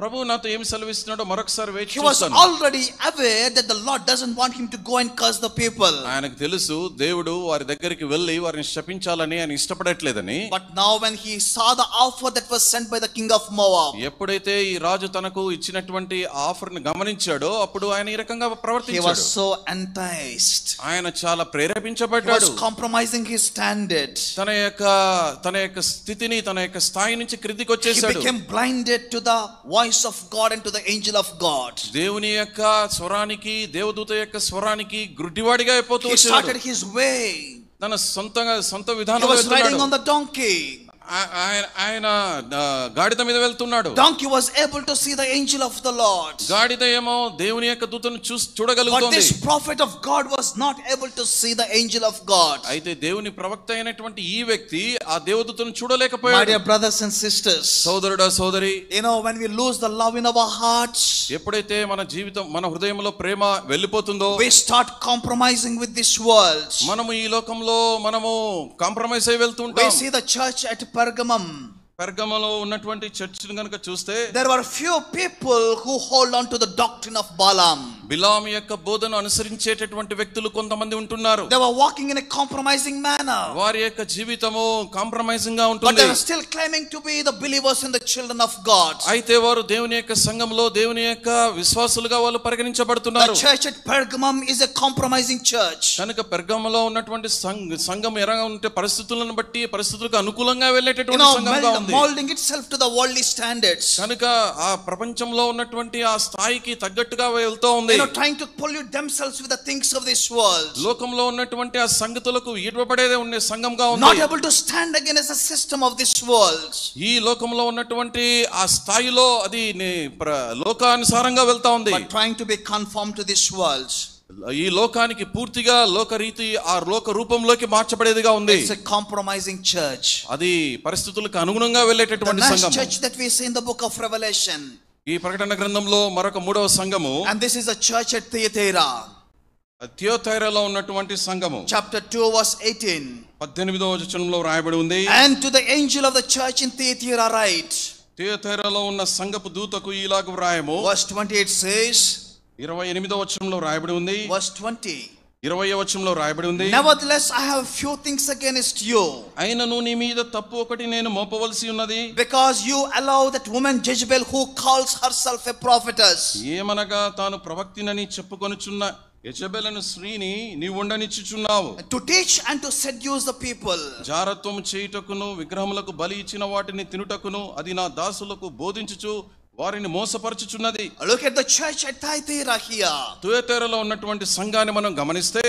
ప్రభు నాతో ఏమి సెలవిస్తున్నాడో మరొకసారి వేచి He was చూస్తాను. already aware that the Lord doesn't want him to go and curse the people. ఆయనకు తెలుసు దేవుడు వారి దగ్గరికి వెళ్ళి వారిని శపించాలని ఆయన ఇష్టపడట్లేదని. But now when he saw the offer that was sent by the king of Moab, ఎప్పుడైతే ఈ రాజు తనకు ఇచ్చినటువంటి ఆఫర్ ని గమనించాడో అప్పుడు ఆయన ఈ రకంగా he was ప్రవర్తించాడు. so enticed. ఆయన చాలా He ప్రేరేపించబడ్డాడు. was compromising his standard. తన యొక్క స్థితిని తన యొక్క స్థాయి నుంచి క్రిందికి He వచ్చేసాడు. became blinded to the voice of God and to the angel of God. దేవుని యొక్క స్వరానికి దేవదూత యొక్క స్వరానికి గుడ్డివాడిగా అయిపోతూ He వచ్చాడు. started his way. తన సొంత He విధానంలో was riding వెళ్తున్నాడు. on the donkey. ఆయన గాడిద మీద వెళ్తున్నాడు. Donkey was able to see the angel of the Lord. గాడిద ఏమో దేవుని యొక్క దూతను But చూడగలుగుతుంది. this prophet of God was not able to see the angel of God. అయితే దేవుని ప్రవక్త అయినటువంటి ఈ వ్యక్తి ఆ దేవదూతను My చూడలేకపోయాడు. dear brothers and sisters, సోదరుడా సోదరి, when we lose the love in our hearts, ఎప్పుడైతే మన జీవితం మన హృదయంలో ప్రేమ వెళ్ళిపోతుందో we start compromising with this world. మనము ఈ లోకంలో కాంప్రమైజ్ అయి We వెళ్తుంటాం. see the church at Pergamum. పెర్గమలో ఉన్నటువంటి చర్చిని గనుక చూస్తే There were few people who hold on to the doctrine of Balaam. బిలాము యొక్క బోధను అనుసరించేటటువంటి వ్యక్తులు కొంతమంది ఉంటున్నారు. They were walking in a compromising manner. వారి యొక్క జీవితము కాంప్రమైజింగ్ గా But ఉంటుంది. they were still claiming to be the believers and the children of God. అయితే వారు దేవుని యొక్క సంఘంలో దేవుని యొక్క విశ్వాసులుగా వాళ్ళు పరిగణించబడుతున్నారు. The church at Pergamum is a compromising church. కనుక పెర్గమలో ఉన్నటువంటి సంఘం ఎలా ఉంటే పరిస్థితులను బట్టి పరిస్థితులకు అనుకూలంగా వెళ్ళేటటువంటి సంఘంగా ఉంది. Molding itself to the worldly standards. కనుక ఆ ప్రపంచంలో ఉన్నటువంటి ఆ స్థాయికి తగ్గట్టుగా వెళ్తూ ఉంది. Trying to pollute themselves with the things of this world. లోకంలో ఉన్నటువంటి ఆ సంగతులకు ఈడ్వబడేదే ఉండే సంఘంగా ఉంది. Not able to stand against the system of this world. ఈ లోకంలో ఉన్నటువంటి ఆ స్థాయిలో అది లోకానుసారంగా వెళ్తా ఉంది. But trying to be conformed to this world. ఈ లోకానికి పూర్తిగా లోకరీతి ఆ లోక రూపంలోకి మార్చబడేదిగా ఉంది. It's a compromising church. అది పరిస్థితులకు అనుగుణంగా వెళ్ళేటటువంటి The సంఘం. next church that we see in the book of Revelation. ఈ ప్రకటన గ్రంథంలో మరొక మూడవ సంఘము. And this is a church at Thyatira. థియోతైరాలో ఉన్నటువంటి సంఘము. Chapter 2 verse 18. 18వ వచనంలో రాయబడి ఉంది. And to the angel of the church in Thyatira write. థియోతైరాలో ఉన్న సంఘపు దూతకు ఇలాగ వ్రాయము. Verse 28 says. 28వ వచనంలో రాయబడి ఉంది. Verse 20. 20వ వచనంలో రాయబడి ఉంది. Nevertheless I have few things against you. అయినను నీ మీద తప్పు ఒకటి నేను మోపవలసి ఉన్నది. Because you allow that woman Jezebel who calls herself a prophetess. ఏమనగా తాను ప్రవక్తినని చెప్పుకొనుచున్న యెజబెలను స్త్రీని నీవు ఉండనిచ్చుచున్నావు. To teach and to seduce the people. జారత్వము చేయుటకును విగ్రహములకు బలి ఇచ్చిన వాటిని తినుటకును అది నా దాసులకు బోధించుచు వారిని మోసపరచుచున్నది. Look at the church at Thyatira here. థియోతైరాలో ఉన్నటువంటి సంఘాన్ని మనం గమనిస్తే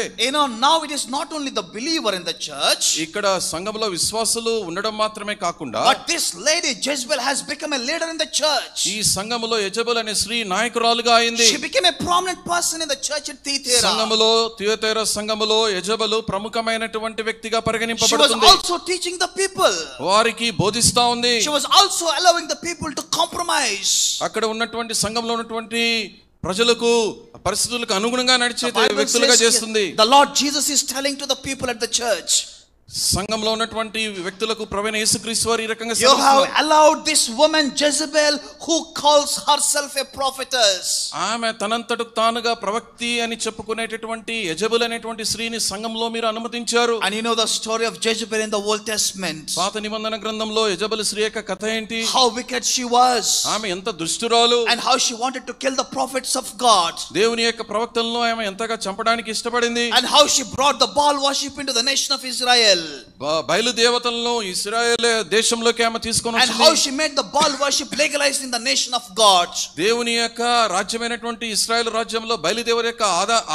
Now it is not only the believer in the church. ఇక్కడ సంఘంలో విశ్వాసులు ఉండడం మాత్రమే కాకుండా But this lady Jezebel has become a leader in the church. ఈ సంఘములో యెజబెల్ అనే స్త్రీ నాయకురాలుగా అయింది. She became a prominent person in the church at Thyatira. సంఘములో థియోతైరా సంఘములో యెజబెల్ ప్రముఖమైనటువంటి వ్యక్తిగా She was పరిగణింపబడుతుంది. also teaching the people. వారికి బోధిస్తా ఉంది. She was also allowing the people to compromise. అక్కడ ఉన్నటువంటి సంఘంలో ఉన్నటువంటి ప్రజలకు పరిస్థితులకు అనుగుణంగా నడిచే The Bible వ్యక్తులుగా says చేస్తుంది. the Lord Jesus is telling to the people at the church. సంఘంలో ఉన్నటువంటి వ్యక్తులకు ప్రభువైన యేసుక్రీస్తు వారు ఈ రకంగా You have allowed this woman Jezebel who calls herself a prophetess. ఆమె తనంతటకు తానుగా ప్రవక్తి అని చెప్పుకునేటటువంటి యెజబెల్ అనేటువంటి స్త్రీని సంఘంలో మీరు అనుమతించారు. And you know the story of Jezebel in the Old Testament. పాత నిబంధన గ్రంథంలో యెజబెల్ స్త్రీ యొక్క కథ ఏంటి? How wicked she was. ఆమె ఎంత దుష్టురాలు. And how she wanted to kill the prophets of God. దేవుని యొక్క ప్రవక్తలను ఆమె ఎంతగా చంపడానికి ఇష్టపడింది. And how she brought the Baal worship into the nation of Israel. బయలు దేవతలను ఇశ్రాయేల్ దేశంలోకి ఆమె తీసుకొని And how she made the Baal worship legalized in the nation of God. దేవుని యొక్క రాజ్యమైనటువంటి ఇశ్రాయేల్ రాజ్యంలో బయలుదేవర యొక్క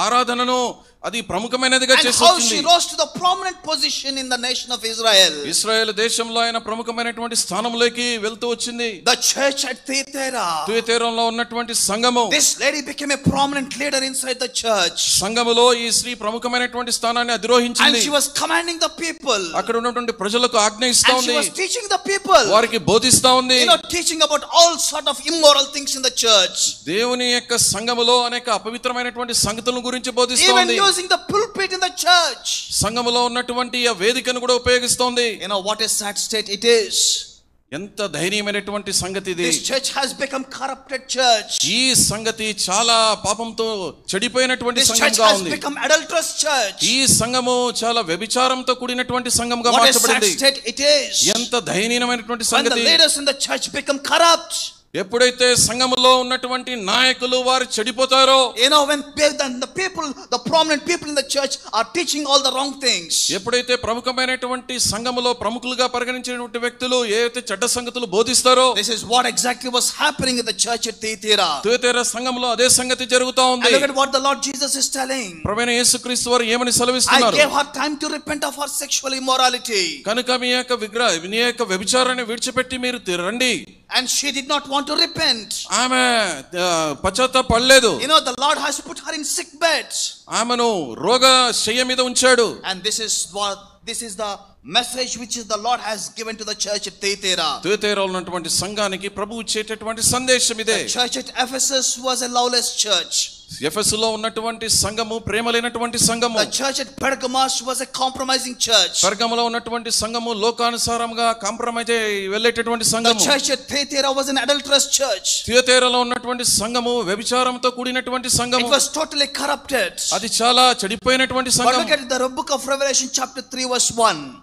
ఆరాధనను అది ప్రముఖమైనదిగా And చేసి how వచ్చింది. she rose to the prominent position in the nation of Israel. Israel దేశంలో ఆయన ప్రముఖమైనటువంటి స్థానంలోకి వెళ్తూ వచ్చింది. The church at Thyatira. థియోతైరాలో ఉన్నటువంటి సంఘము. This lady became a prominent leader inside the church. సంఘములో ఈ స్త్రీ ప్రముఖమైనటువంటి స్థానాన్ని అధిరోహించింది. And she was commanding the people. అక్కడ ఉన్నటువంటి ప్రజలకు ఆజ్ఞ ఇస్తా And she ఉంది. was teaching the people. వారికి బోధిస్తా ఉంది. Teaching about all sort of immoral things in the church. దేవుని యొక్క సంఘములో అనేక అపవిత్రమైనటువంటి సంగతుల గురించి బోధిస్తా Even ఉంది. using the pulpit in the church. సంఘములో ఉన్నటువంటి ఆ వేదికను కూడా ఉపయోగిస్తోంది. What a sad state it is. ఎంత ధైర్యమైనటువంటి సంగతి ఇది. This church has become corrupted church. ఈ సంగతి చాలా పాపంతో చెడిపోయినటువంటి This church సంఘంగా has ఉంది. become adulterous church. ఈ సంఘము చాలా వ్యభిచారంతో కూడినటువంటి సంఘంగా What a sad మార్చబడింది. state it is. ఎంత దయనీయమైనటువంటి When the సంగతి. leaders in the church become corrupt. ఎప్పుడైతే సంఘములో ఉన్నటువంటి నాయకులు వారు చెడిపోతారో, When the people, the prominent people in the church are teaching all the wrong things. ఎప్పుడైతే ప్రముఖమైనటువంటి సంఘములో ప్రముఖులుగా పరిగణించినటువంటి వ్యక్తులు ఏవైతే చెడ్డ సంగతులు బోధిస్తారో, This is what exactly was happening in the church at Thyatira. Thyatira సంఘములో అదే సంగతి జరుగుతా And ఉంది. look at what the Lord Jesus is telling. ప్రభువైన యేసుక్రీస్తు వారు ఏమని I సెలవిస్తున్నారు? gave her time to repent of her sexual immorality. కనుక మీ యొక్క వ్యభిచారాన్ని విడిచిపెట్టి మీరు రండి. And she did not want to repent. ఆమె పశ్చాత్తాపడలేదు. The Lord has put her in sick bed. ఆమెను రోగ శయ్య మీద ఉంచాడు. And this is the message which is the Lord has given to the church at Thyatira. తుయతైరలో ఉన్నటువంటి సంఘానికి ప్రభువు ఇచ్చేటటువంటి సందేశం ఇదే. The church at Ephesus was a lawless church. ఎఫెసులో ఉన్నటువంటి సంఘము ప్రేమ లేనటువంటి సంఘము. The church at Pergamos was a compromising church. పెర్గములో ఉన్నటువంటి సంఘము లోకానుసారంగా కాంప్రమైజ్ అయ్యి వెళ్ళేటటువంటి సంఘము. The church at Thyatira was an adulterous church. తుయతైరలో ఉన్నటువంటి సంఘము వ్యభిచారంతో కూడినటువంటి సంఘము. It was totally corrupted. అది చాలా చెడిపోయినటువంటి But సంఘం. look at the book of Revelation chapter 3 verse 1.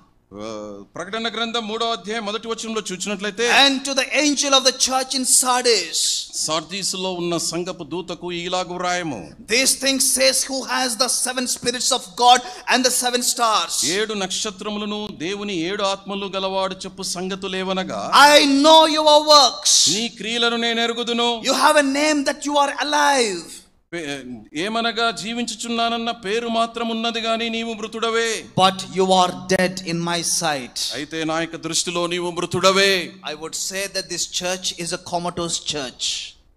ప్రకటన గ్రంథం 3వ అధ్యాయం మొదటి వచనంలో చూచినట్లయితే, And to the angel of the church in Sardis, సార్దీసులో ఉన్న సంఘపు దూతకు ఈలాగు వ్రాయము. these things says who has the 7 spirits of God and the 7 stars. 7 నక్షత్రములను దేవుని 7 ఆత్మలు గలవాడు చెప్పు సంగతులేవనగా, I know your works. నీ క్రియలను నేను ఎరుగుదును. You have a name that you are alive. ఏమనగా జీవించుచున్నానన్న పేరు మాత్రం ఉన్నది గాని నీవు మృతుడవే. But you are dead in my sight. అయితే నా యొక్క దృష్టిలో నీవు మృతుడవే. I would say that this church is a comatose church.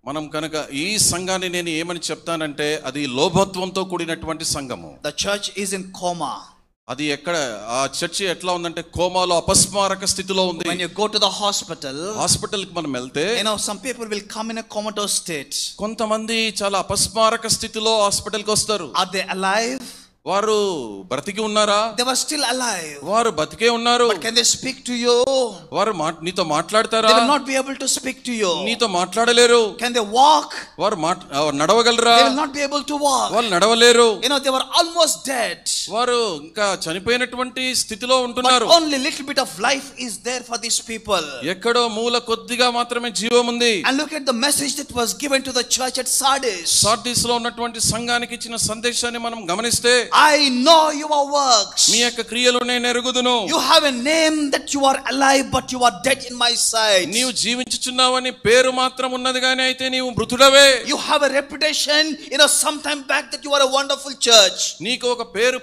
మనం కనుక ఈ సంఘాన్ని నేను ఏమని చెప్తానంటే అది లోభత్వంతో కూడినటువంటి సంఘము. The church is in coma. అది ఎక్కడ ఆ చర్చి ఎట్లా ఉందంటే కోమాలో అపస్మారక స్థితిలో ఉంది. When you go to the hospital, hospital కి మనం వెళ్తే some people will come in a comatose state. కొంతమంది చాలా అపస్మారక స్థితిలో హాస్పిటల్ కి వస్తారు. Are they alive? వారు బ్రతికి ఉన్నారా? They were still alive. వారు బతికే ఉన్నారు. But can they speak to you? వారు నీతో మాట్లాడతారా? They will not be able to speak to you. నీతో మాట్లాడలేరు. Can they walk? వారు నడవగలరా? They will not be able to walk. వాళ్ళు నడవలేరు. They were almost dead. వారు ఇంకా చనిపోయినటువంటి స్థితిలో ఉంటున్నారు. But only little bit of life is there for these people. ఎక్కడో మూల కొద్దిగా మాత్రమే జీవం ఉంది. And look at the message that was given to the church at Sardis. సార్దీస్లో ఉన్నటువంటి సంఘానికి ఇచ్చిన సందేశాన్ని మనం గమనిస్తే, I know your works. మీ యొక్క క్రియలు నేను ఎరుగుదును. You have a name that you are alive but you are dead in my sight. నీవు జీవించుచున్నావని పేరు మాత్రం ఉన్నది గాని అయితే నీవు మృతుడవే. You have a reputation some time back that you are a wonderful church. నీకు ఒక పేరు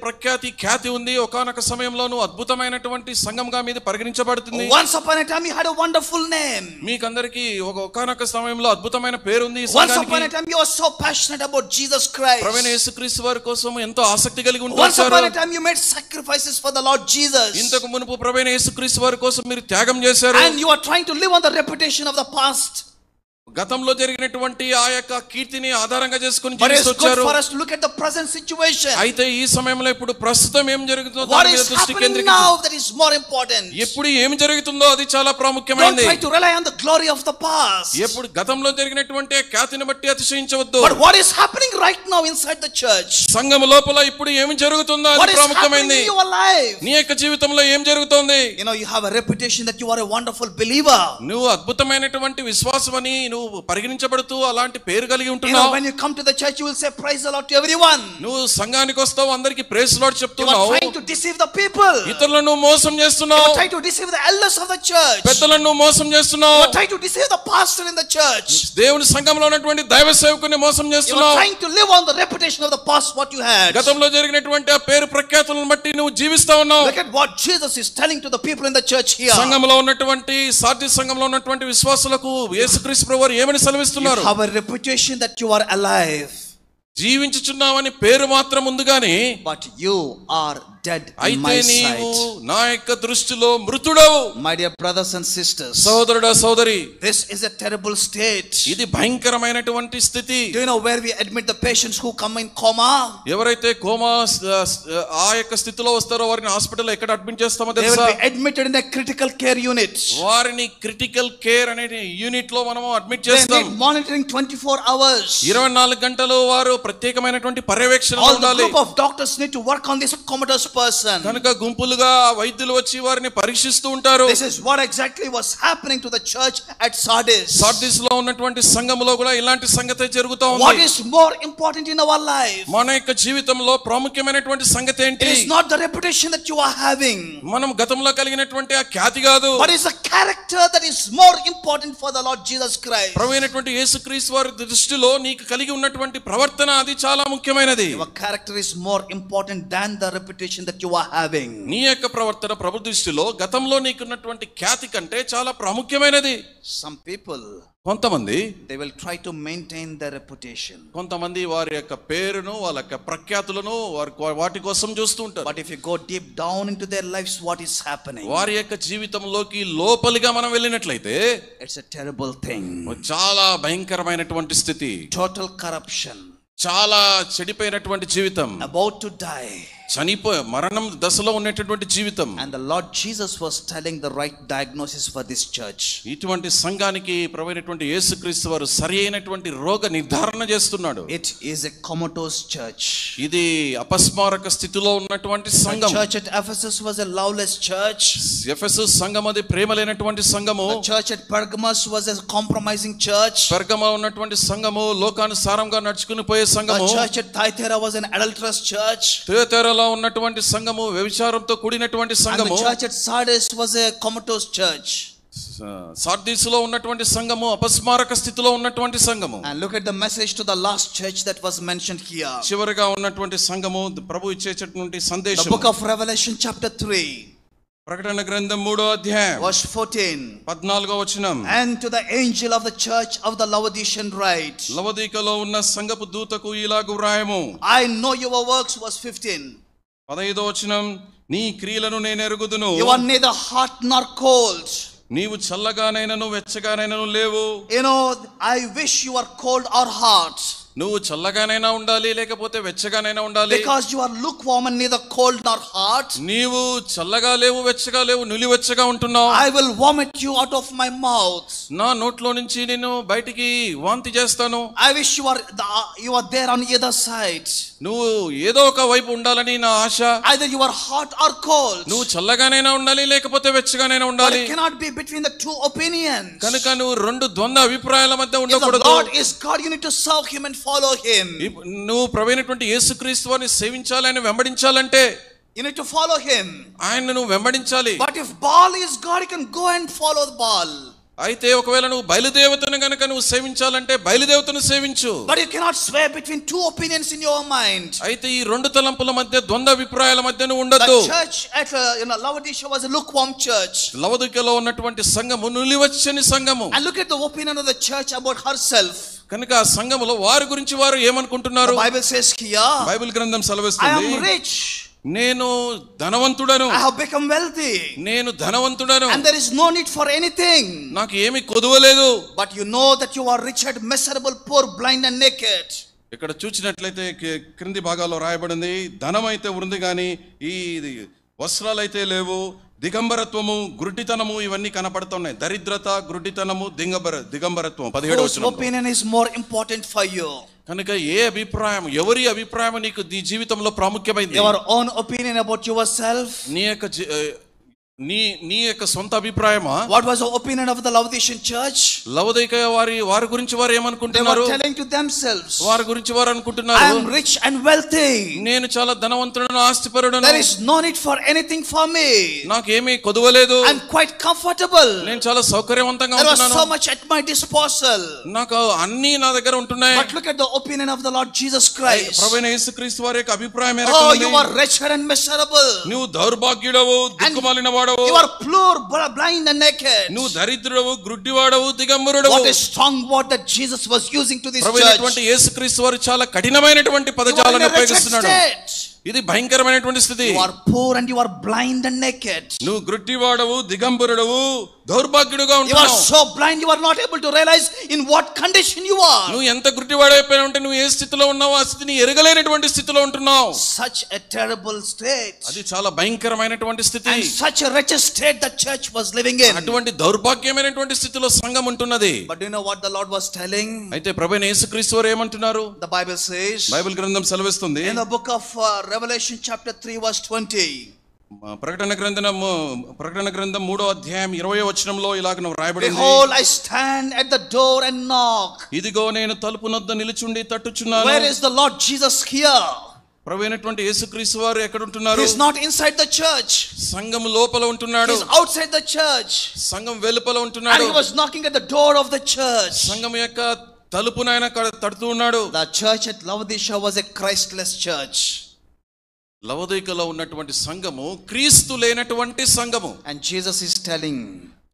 ఖ్యాతి ఉంది. ఒకానొక సమయంలో నువ్వు అద్భుతమైనటువంటి సంఘంగా మీద పరిగణించబడుతుంది. Once upon a time you had a wonderful name. మీకందరికీ ఒకానొక సమయంలో అద్భుతమైన పేరు ఉంది. Once upon a time you were so passionate about Jesus Christ. ప్రభువైన యేసుక్రీస్తు వారి కోసం ఎంతో ఆసక్తి కలిగి ఉంటారు. Once upon a time you made sacrifices for the Lord Jesus. ఇంతకు మునుపు ప్రభువైన యేసుక్రీస్తు వారి కోసం మీరు త్యాగం చేశారు. And you are trying to live on the reputation of the past. గతంలో జరిగినటువంటి ఆ యొక్క కీర్తిని ఆధారంగా చేసుకొని But it's good జీవించొచ్చారు. for us to look at the present situation. అయితే ఈ సమయంలో ఇప్పుడు ప్రస్తుతం ఏం జరుగుతుందో What దాని మీద is దృష్టి happening కేంద్రీకరించు. now that is more important. ఎప్పుడు ఏం జరుగుతుందో అది చాలా Don't ప్రాముఖ్యమైనది. try to rely on the glory of the past. ఎప్పుడు గతంలో జరిగినటువంటి ఖ్యాతిని బట్టి అతిశయించవద్దు. But what is happening right now inside the church? సంఘం లోపల ఇప్పుడు ఏమి జరుగుతుందో What అది is happening ప్రాముఖ్యమైనది. in your life? నీ యొక్క జీవితంలో ఏం జరుగుతోంది? You have a reputation that you are a wonderful believer. నువ్వు అద్భుతమైనటువంటి విశ్వాసమని నువ్వు పరిగణించబడుతూ అలాంటి పేరు కలిగి ఉంటున్నావు. When you come to the church you will say praise the Lord to everyone. నువ్వు సంఘానికి వస్తావు, అందరికి ప్రైజ్ లార్డ్ You చెప్తున్నావు. are trying to deceive the people. ఇతరులను మోసం You చేస్తున్నావు. are trying to deceive the elders of the church. పెద్దలను మోసం You చేస్తున్నావు. are trying to deceive the pastor in the church. దేవుని సంఘంలో ఉన్నటువంటి దైవ సేవకుని మోసం You are చేస్తున్నావు. trying to live on the reputation of the past what you had. గతంలో జరిగినటువంటి ఆ పేరు ప్రఖ్యాతులను బట్టి నువ్వు జీవిస్తా ఉన్నావు. Look at what Jesus is telling to the people in the church here. సంఘంలో ఉన్నటువంటి సార్దీ సంఘంలో ఉన్నటువంటి విశ్వాసులకు యేసుక్రీస్తు ప్రభువారు ఏమని సెలవిస్తున్నారు? You have a reputation that you are alive. జీవించుచున్నావని పేరు మాత్రం ఉంది గాని But you are dead in అయితే my నీవు sight. నా యొక్క దృష్టిలో మృతుడవు. My dear brothers and sisters, సోదరుడా సోదరి, this is a terrible state. ఇది భయంకరమైనటువంటి స్థితి. Do you know where we admit the patients who come in coma? ఎవరైతే కోమా ఆ యొక్క స్థితిలో వస్తారో వారిని హాస్పిటల్లో ఎక్కడ అడ్మిట్ చేస్తామో They will తెలుసా? be admitted in a critical care unit. వారిని క్రిటికల్ కేర్ అనే యూనిట్ లో మనము అడ్మిట్ They చేస్తాం. need monitoring 24 hours. 24 గంటలు వారు ప్రత్యేకమైనటువంటి పర్యవేక్షణలో All the ఉండాలి. group of doctors need to work on this comatose person. కనుక గుంపులుగా వైద్యులు వచ్చి వారిని పరీక్షిస్తూ ఉంటారు. This is what exactly was happening to the church at Sardis. Sardis లో ఉన్నటువంటి సంఘములో కూడా ఇలాంటి సంగతే జరుగుతూ What ఉంది. is more important in our life? మన యొక్క జీవితంలో ప్రాముఖ్యమైనటువంటి సంగతి ఏంటి? It is not the reputation that you are having, మనం గతంలో కలిగినటువంటి ఆ ఖ్యాతి కాదు, but it's the character that is more important for the Lord Jesus Christ. ప్రభువైనటువంటి యేసుక్రీస్తు వారి దృష్టిలో నీకు కలిగి ఉన్నటువంటి ప్రవర్తన అది చాలా ముఖ్యమైనది. Your character is more important than the reputation that you are having. నీ యొక్క ప్రవర్తన ప్రభు దృష్టిలో గతంలో నీకున్నటువంటి ఖ్యాతి కంటే చాలా ప్రాముఖ్యమైనది. Some people, కొంతమంది they will try to maintain their reputation, కొంతమంది వారి యొక్క పేరును వాళ్ళ యొక్క ప్రఖ్యాతులను వాటి కోసం చూస్తూ ఉంటారు. but if you go deep down into their lives, what is happening? వారి యొక్క జీవితంలోకి లోపలిగా మనం వెళ్ళినట్లయితే It's a terrible thing. చాలా భయంకరమైనటువంటి స్థితి, Total corruption, చాలా చెడిపోయినటువంటి జీవితం, about to die. మరణం దశలో ఉన్నటువంటి జీవితం. And the Lord Jesus was telling the right diagnosis for this church. ఇటువంటి సంఘానికి ప్రభువైనటువంటి యేసుక్రీస్తు వారు సరియైనటువంటి రోగ నిర్ధారణ చేస్తున్నాడు. It is a comatose church. ఇది అపస్మారక స్థితిలో ఉన్నటువంటి సంఘం. The church at Ephesus was a lawless church. Ephesus సంఘం అది ప్రేమలేనటువంటి సంఘము. The church at Pergamos was a compromising church. పెర్గమలో ఉన్నటువంటి సంఘము లోకానుసారంగా నడుచుకుని పోయే సంఘము. The church at Thyatira was an adulterous church. థియతైరాలో ఉన్నటువంటి సంఘము వ్యభిచారంతో కూడినటువంటి And సంఘము. the church at Sardis was a comatose church. సార్దీసులో ఉన్నటువంటి సంఘము అపస్మారక స్థితిలో ఉన్నటువంటి సంఘము. And look at the message to the last church that was mentioned here. చివరిగా ఉన్నటువంటి సంఘము ప్రభు ఇచ్చేటటువంటి The సందేశం. book of Revelation chapter 3, ప్రకటన గ్రంథం 3వ అధ్యాయం verse 14. 14వ వచనం. And to the angel of the church of the Laodicean write, లవదీకలో ఉన్న సంఘపు దూతకు ఇలాగు వ్రాయము. I know your works, verse 15. 15వ వచనం. నీ క్రియలను నేను ఎరుగుదును. You are neither hot nor cold. నీవు చల్లగానైనను వెచ్చగానైనను లేవు. You know, I wish you are cold or hot. నువ్వు చల్లగానైనా ఉండాలి లేకపోతే వెచ్చగానైనా ఉండాలి. Because you are lukewarm and neither cold nor hot. నీవు చల్లగా లేవు వెచ్చగా లేవు, నులివెచ్చగా ఉంటున్నావు. I will vomit you out of my mouth. నా నోట్లో నుంచి నేను బయటికి వాంతి చేస్తాను. I wish you are there on either side. నువ్వు ఏదో ఒక వైపు ఉండాలని నా ఆశ. Either you are hot or cold. నువ్వు చల్లగానైనా ఉండాలి లేకపోతే వెచ్చగానైనా But ఉండాలి. it cannot be between the two opinions. కనుక నువ్వు రెండు ద్వంద్వ అభిప్రాయాల మధ్య If the ఉండకూడదు. Lord is God, you need to serve Him and follow Him. నువ్వు ప్రభువైనటువంటి యేసుక్రీస్తు వారిని సేవించాలి, ఆయన వెంబడించాలంటే You need to follow Him. ఆయన నువ్వు వెంబడించాలి. But if Baal is God, you can go and follow Baal. అయితే ఒకవేళ నువ్వు బయలుదేవతను గనక నువ్వు సేవించాలంటే బయలుదేవతను సేవించు. But you cannot sway between two opinions in your mind. అయితే ఈ రెండు తలంపుల మధ్య ద్వంద్వ అభిప్రాయాల మధ్య నువ్వు ఉండొద్దు. The church at Laodicea was a lukewarm church. లవొదికలో ఉన్నటువంటి సంఘము నులివెచ్చని సంఘము. And look at the opinion of the church about herself. కనుక ఆ సంఘములో వారి గురించి వారు ఏమనుకుంటున్నారు? The Bible says here, Bible గ్రంథం I సెలవిస్తుంది, am rich. నేను ధనవంతుడను. I have become wealthy. నేను ధనవంతుడను. And there is no need for anything. నాకు ఏమీ కొదువలేదు. But you know that you are wretched, miserable, poor, blind and naked. ఇక్కడ చూచినట్లయితే క్రింది భాగాల్లో రాయబడింది, ధనం అయితే ఉంది కానీ ఈ వస్త్రాలైతే లేవు, దిగంబరత్వము గుడ్డితనము ఇవన్నీ కనపడుతున్నాయి. దరిద్రత, గుడ్డితనము, దిగంబరత్వం. 17వ వచనం. Whose opinion is more important for you? కనుక ఏ అభిప్రాయం, ఎవరి అభిప్రాయం నీకు నీ జీవితంలో ప్రాముఖ్యమైంది? Your own opinion about yourself? నీ యొక్క సొంత అభిప్రాయమా? What was the opinion of the Laodicean church? లవొదిక వారి గురించి వారు They ఏమనుకుంటున్నారు? were telling to themselves, వారి గురించి వారు అనుకుంటున్నారు, I am rich and wealthy. నేను చాలా ధనవంతుడను, ఆస్తిపరుడను. There is no need for anything for me. నాకేమీ కొదువలేదు. I am quite comfortable. నేను చాలా సౌకర్యవంతంగా There was ఉంటున్నాను. so much at my disposal. నాకు అన్ని నా దగ్గర ఉంటున్నాయి. But look at the opinion of the Lord Jesus Christ. ప్రభువైన యేసుక్రీస్తు వారి యొక్క అభిప్రాయం Oh, ఎలాగుంది? you are wretched and miserable. నువ్వు దౌర్భాగ్యుడవు, దిక్కుమాలిన వాడవు. You are poor, blind and naked. నువ్వు దరిద్రుడవు, గ్రుడ్డివాడవు, దిగంబరుడవు. What a strong word that Jesus was using to this church. ప్రభువైనటువంటి యేసుక్రీస్తు వారు చాలా కఠినమైనటువంటి పదజాలను ఉపయోగిస్తున్నాడు. ఇది భయంకరమైనటువంటి స్థితి. You are poor and you are blind and naked. నువ్వు గ్రుడ్డివాడవు, దిగంబరుడవు, దౌర్భాగ్యుడుగా You are ఉంటున్నావు. so blind you are not able to realize in what condition you are. నువ్వు ఎంత గ్రుడ్డివాడైపోయినా ఉంటే నువ్వు ఏ స్థితిలో ఉన్నావో ఆ స్థితిని ఎరగలేనటువంటి స్థితిలో ఉంటున్నావు. Such a terrible state. అది చాలా భయంకరమైనటువంటి స్థితి. And such a wretched state the church was living in. అటువంటి దౌర్భాగ్యమైనటువంటి స్థితిలో సంఘం ఉంటున్నది. But do you know what the Lord was telling? అయితే ప్రభువైన యేసుక్రీస్తు వారు ఏమంటున్నారు? The Bible says, బైబిల్ గ్రంథం సెలవిస్తుంది. in the book of Revelation chapter 3 verse 20. ప్రకటన గ్రంథం 3వ అధ్యాయం 20వ వచనంలో ఇలాగ వ్రాయబడింది. Behold, I stand at the door and knock. ఇదిగో నేను తలుపు నొద్ద నిలుచుండి తట్టుచున్నాను. Where is the Lord Jesus here? ప్రభువైనటువంటి యేసుక్రీస్తు వారు ఎక్కడ ఉంటున్నారు? He is not inside the church. సంఘం లోపల ఉంటున్నాడు. He is outside the church. సంఘం వెలుపల And ఉంటున్నాడు. he was knocking at the door of the church. సంఘం యొక్క తలుపును ఆయన తడుతూ ఉన్నాడు. The church at Laodicea was a Christless church. లవోదికలో ఉన్నటువంటి సంఘము క్రీస్తు లేనటువంటి సంఘము. And Jesus is telling,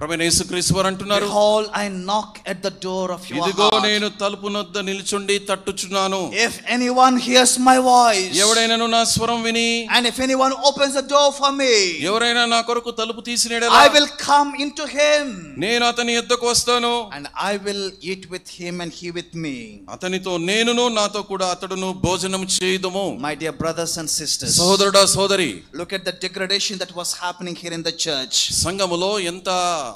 ప్రభువైన యేసుక్రీస్తు వారు అంటున్నారు, behold, I knock at the door of your ఇదిగో heart. నేను తలుపు నొద్ద నిలుచుండి తట్టుచున్నాను. If anyone hears my voice, ఎవడైనాను నా స్వరం విని, and if anyone opens the door for me, ఎవరైనా నా కొరకు తలుపు తీసినెడల, I will come into him, నేను అతని యొద్దకు వస్తాను. and I will eat with him and he with me. అతనితో నేనును నాతో కూడా అతడును భోజనం చేయుదుము. My dear brothers and sisters, సహోదరుడా సోదరి, look at the degradation that was happening here in the church. సంఘములో ఎంత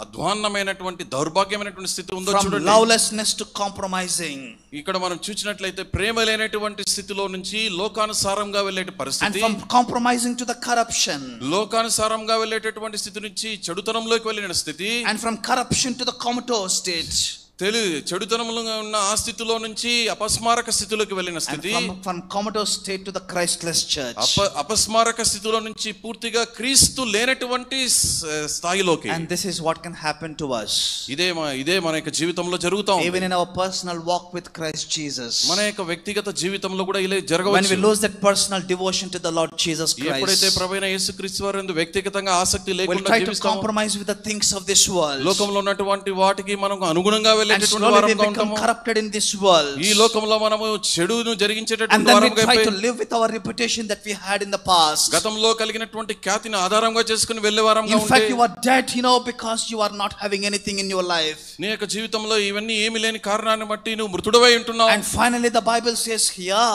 అధ్వాన్నమైనటువంటి దౌర్భాగ్యమైనటువంటి స్థితి ఉందో From చూడండి. lawlessness to compromising. ఇక్కడ మనం చూసినట్లయితే ప్రేమ లేనటువంటి స్థితిలో నుంచి లోకానుసారంగా వెళ్ళే And పరిస్థితి, from compromising to the corruption. లోకానుసారంగా వెళ్ళేటటువంటి స్థితి నుంచి చెడుతనంలోకి వెళ్ళిన స్థితి, And from corruption to the comatose state. చెడుతనంలో ఉన్న ఆ స్థితిలో నుంచి అపస్మారక స్థితిలోకి వెళ్ళిన And స్థితి, from comatose state to the Christless church. అపస్మారక స్థితిలో నుంచి పూర్తిగా క్రీస్తు లేనటువంటి స్థాయిలోకి. And this is what can happen to us. ఇదే మన యొక్క జీవితంలో జరుగుతా ఉంది. Even in our personal walk with Christ Jesus. మన యొక్క వ్యక్తిగత జీవితంలో కూడా ఇలా When జరగవచ్చు. we lose that personal devotion to the Lord Jesus ఎప్పుడైతే Christ, ప్రభువైన యేసుక్రీస్తు వారందు వ్యక్తిగతంగా ఆసక్తి we'll లేకుండా try to జీవిస్తాము. compromise with the things of this world. లోకంలో ఉన్నటువంటి వాటికి మనకు అనుగుణంగా And వెళ్ళేటటువంటి slowly we వారంగా become ఉంటాము. corrupted in this world. ఈ లోకంలో మనము చెడును And జరిగించేటటువంటి then we వారంగా try to అయిపోయి, live with our reputation that we had in the past. గతంలో కలిగినటువంటి ఖ్యాతిని ఆధారంగా చేసుకుని వెళ్ళే వారంగా In ఉంటే, fact, you are dead, because you are not having anything in your life. నీ యొక్క జీవితంలో ఇవన్నీ ఏమి లేని కారణాన్ని బట్టి నువ్వు మృతుడవై ఉంటున్నావు. And finally the Bible says here,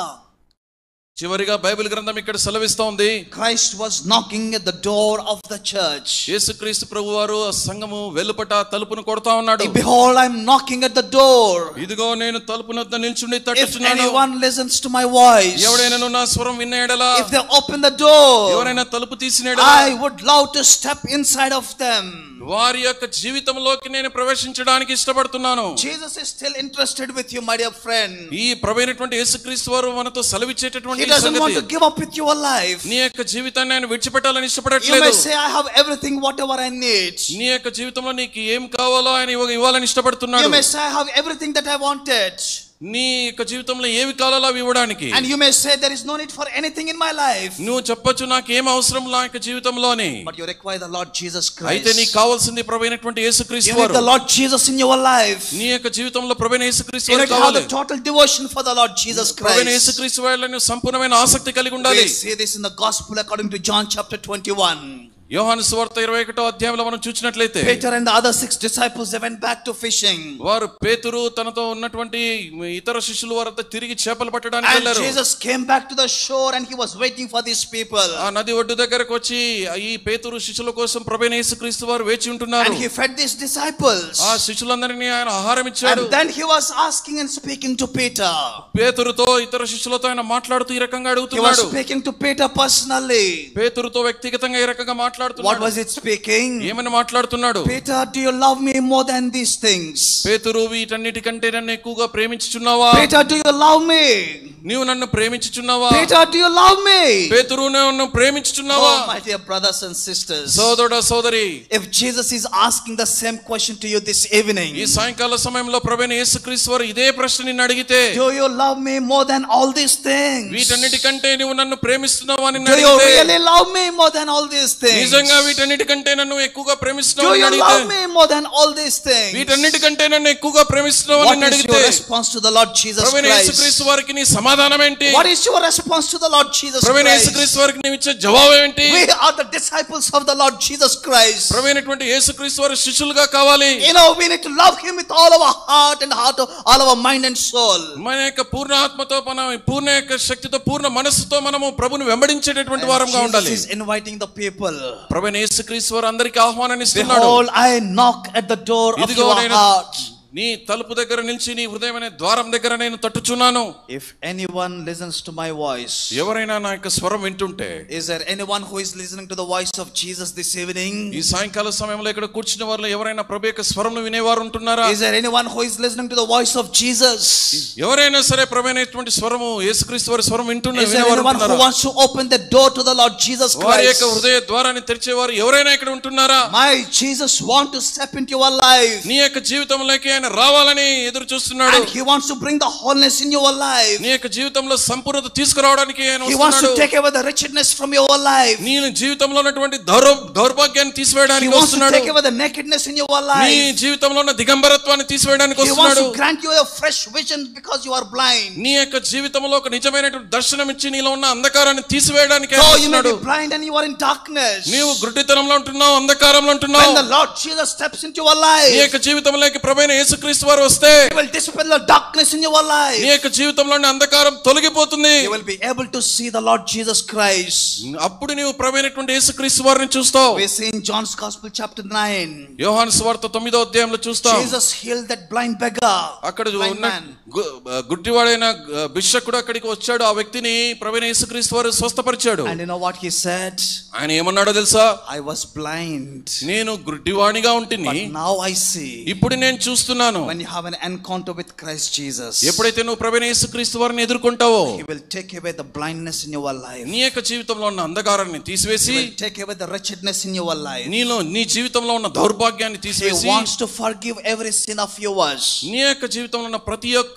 చివరిగా బైబిల్ గ్రంథం ఇక్కడ సెలవిస్తోంది, Christ was knocking at the door of the church. యేసుక్రీస్తు ప్రభువారు ఆ సంఘము వెలుపట తలుపును కొడతా ఉన్నాడు. Behold, I am knocking at the door. ఇదిగో నేను తలుపు నొద్ద నిల్చుండి If తట్టుచున్నాను. anyone listens to my voice, ఎవడైనా నా స్వరం విన్న ఎడల, if they open the door, ఎవరైనా తలుపు తీసిన ఎడల, I would love to step inside of them. వారి యొక్క జీవితంలోకి నేను ప్రవేశించడానికి ఇష్టపడుతున్నాను. Jesus is still interested with you, my dear friend. ఈ ప్రభువైనటువంటి యేసుక్రీస్తు వారు మనతో సెలవిచ్చేటటువంటి He doesn't want సంగతి, to give up with your life. నీ యొక్క జీవితాన్ని ఆయన విడిచిపెట్టాలని You ఇష్టపడట్లేదు. may say, I have everything, whatever I need. నీ యొక్క జీవితంలో నీకు ఏం కావాలో ఆయన ఇవ్వాలని You ఇష్టపడుతున్నాడు. may say, I have everything that I wanted. నీ యొక్క జీవితంలో ఏవి కావాలో అవి ఇవ్వడానికి. And you may say, there is no need for anything in my life. నువ్వు చెప్పొచ్చు నాకు ఏం అవసరం నా యొక్క జీవితంలో అని. But you require the Lord Jesus అయితే Christ. నీకు కావాల్సింది ప్రభువైనటువంటి యేసుక్రీస్తు You need వారు. the Lord Jesus in your life. నీ యొక్క జీవితంలో ప్రభువైన యేసుక్రీస్తు You వారు need to have కావాలి. the total devotion for the Lord Jesus ప్రభువైన Christ. యేసుక్రీస్తు వారిలో సంపూర్ణమైన ఆసక్తి కలిగి ఉండాలి. We see this in the gospel according to John chapter 21. యోహాను సువార్త 21వ అధ్యాయంలో మనం చూసినట్లయితే, Peter and the other 6 disciples, they went back to fishing. వారు పేతురు తనతో ఉన్నటువంటి ఇతర శిష్యులు వారంతా తిరిగి చేపలు పట్టడానికి And వెళ్ళారు. Jesus came back to the shore and he was waiting for these people. ఆ నది ఒడ్డు దగ్గరకు వచ్చి ఈ పేతురు శిష్యుల కోసం ప్రభువైన యేసుక్రీస్తు వారు వేచి ఉంటున్నారు. And he fed these disciples. ఆ శిష్యులందరినీ ఆయన ఆహారం ఇచ్చాడు. And then he was asking and speaking to Peter. పేతురుతో ఇతర శిష్యులతో ఆయన మాట్లాడుతూ ఈ రకంగా He was అడుగుతున్నాడు. speaking to Peter personally. పేతురుతో వ్యక్తిగతంగా ఈ రకంగా What మాట్లాడుతున్నాడు. was it speaking? ఏమని మాట్లాడుతున్నాడు? Peter, do you love me more than these things? పేతురు, వీటన్నిటికంటే నన్ను ఎక్కువగా ప్రేమించుచున్నావా? Peter, do you love me? నీవు నన్ను ప్రేమించుచున్నావా? Peter, do you love me? పేతురు, నన్ను ప్రేమించుచున్నావా? Oh, my dear brothers and sisters. సోదరుడా సోదరి, If Jesus is asking the same question to you this evening, ఈ సాయంకాల సమయంలో ప్రభువైన యేసుక్రీస్తు వారు ఇదే ప్రశ్న నిన్ను అడిగితే, do you love me more than all these things? వీటన్నిటికంటే నువ్వు నన్ను ప్రేమిస్తున్నావా అని Do you అడిగితే, really love me more than all these things? నిజంగా వీటన్నిటికంటే నన్ను ఎక్కువగా Do ప్రేమిస్తున్నావా అని you అడిగితే, love me more than all these things? వీటన్నిటికంటే నన్ను ఎక్కువగా ప్రేమిస్తున్నావా What అని is అడిగితే, your response to the Lord Jesus ప్రభువైన Christ? యేసుక్రీస్తు వారికి నీ సమాధానం సమాధానం ఏంటి? What is your response to the Lord Jesus ప్రభువైన Christ? యేసుక్రీస్తు వారికి నీవు ఇచ్చే జవాబు ఏంటి? We are the disciples of the Lord Jesus Christ. ప్రభువైనటువంటి యేసుక్రీస్తు వారి శిష్యులుగా కావాలి. You know, we need to love him with all our heart and heart, all our mind and soul. మన యొక్క పూర్ణ ఆత్మతో, మన పూర్ణ యొక్క శక్తితో, పూర్ణ మనస్సుతో మనము ప్రభువుని వెంబడించేటటువంటి వారంగా ఉండాలి. Jesus is inviting the people. ప్రభువైన యేసుక్రీస్తు వారు అందరికీ ఆహ్వానాన్ని ఇస్తున్నాడు. Behold, I knock at the door of your heart. నీ తలుపు దగ్గర నిలిచి నీ హృదయం అనే ద్వారం దగ్గర నేను తట్టుచున్నాను. If anyone listens to my voice, ఎవరైనా నా యొక్క స్వరం వింటుంటే, is there anyone who is listening to the voice of Jesus this evening? ఈ సాయంకాల సమయంలో ఇక్కడ కూర్చున్న వారిలో ఎవరైనా ప్రభు యొక్క స్వరంను వినేవారు ఉంటున్నారా? Is there anyone who is listening to the voice of Jesus? ఎవరైనా సరే ప్రభు అనేటువంటి స్వరము, యేసుక్రీస్తు వారి స్వరం వింటున్న Is there anyone who wants to open the door to the Lord Jesus Christ? వారి యొక్క హృదయ ద్వారాన్ని తెరిచేవారు ఎవరైనా ఇక్కడ ఉంటున్నారా? My Jesus want to step into your life. నీ యొక్క జీవితంలోకి ఆయన రావాలని ఎదురు చూస్తున్నాడు. And he wants to bring the wholeness in your life. నీ యొక్క జీవితంలో సంపూర్ణత తీసుకురావడానికి ఆయన He wants to వస్తున్నాడు. take away the wretchedness from your life. నీ జీవితంలో ఉన్నటువంటి దౌర్భాగ్యాన్ని He తీసివేయడానికి wants to వస్తున్నాడు. take away the nakedness in your నీ life. జీవితంలో ఉన్న దిగంబరత్వాన్ని తీసివేయడానికి He wants వస్తున్నాడు. to grant you a fresh vision because you are blind. నీ యొక్క జీవితంలో ఒక నిజమైనటువంటి దర్శనం ఇచ్చి నీలో ఉన్న అంధకారాన్ని తీసివేయడానికి ఆయన So you may వస్తున్నాడు. be blind and you are in darkness. నీవు గుడ్డితనంలో ఉంటున్నావు, అంధకారంలో ఉంటున్నావు. When the Lord Jesus steps into your life, నీ యొక్క జీవితంలోకి ప్రభువైన యేసుక్రీస్తు వారు వస్తే He will dispel the darkness in your life. నీ యొక్క జీవితంలోని అంధకారం తొలగిపోతుంది. You will be able to see the Lord Jesus Christ. అప్పుడు నీవు ప్రభువైనటువంటి యేసుక్రీస్తు వారిని చూస్తావు. We see in John's Gospel chapter 9. యోహాను సువార్త 9వ అధ్యాయంలో చూస్తాం. Jesus healed that blind beggar. అక్కడ blind ఉన్న man. గుడ్డివాడైన బిషక్కుడు అక్కడికి వచ్చాడు. ఆ వ్యక్తిని ప్రభువైన యేసుక్రీస్తు వారు స్వస్థపరిచాడు. And you know what he said? ఆయన ఏమన్నాడో తెలుసా? I was blind, నేను గుడ్డివాడిగా ఉంటిని, but now I see. ఇప్పుడు నేను చూస్తున్నాను. When you have an encounter with Christ Jesus, ఎప్పుడైతే నువ్వు ప్రభువైన యేసుక్రీస్తు వారిని ఎదుర్కొంటావో, He will take away the blindness in your life. నీ యొక్క జీవితంలో ఉన్న అంధకారాన్ని తీసివేసి, He will take away the wretchedness in your life. నీ జీవితంలో ఉన్న దౌర్భాగ్యాన్ని He తీసివేసి, wants to forgive every sin of yours. నీ యొక్క జీవితంలో ఉన్న ప్రతి ఒక్క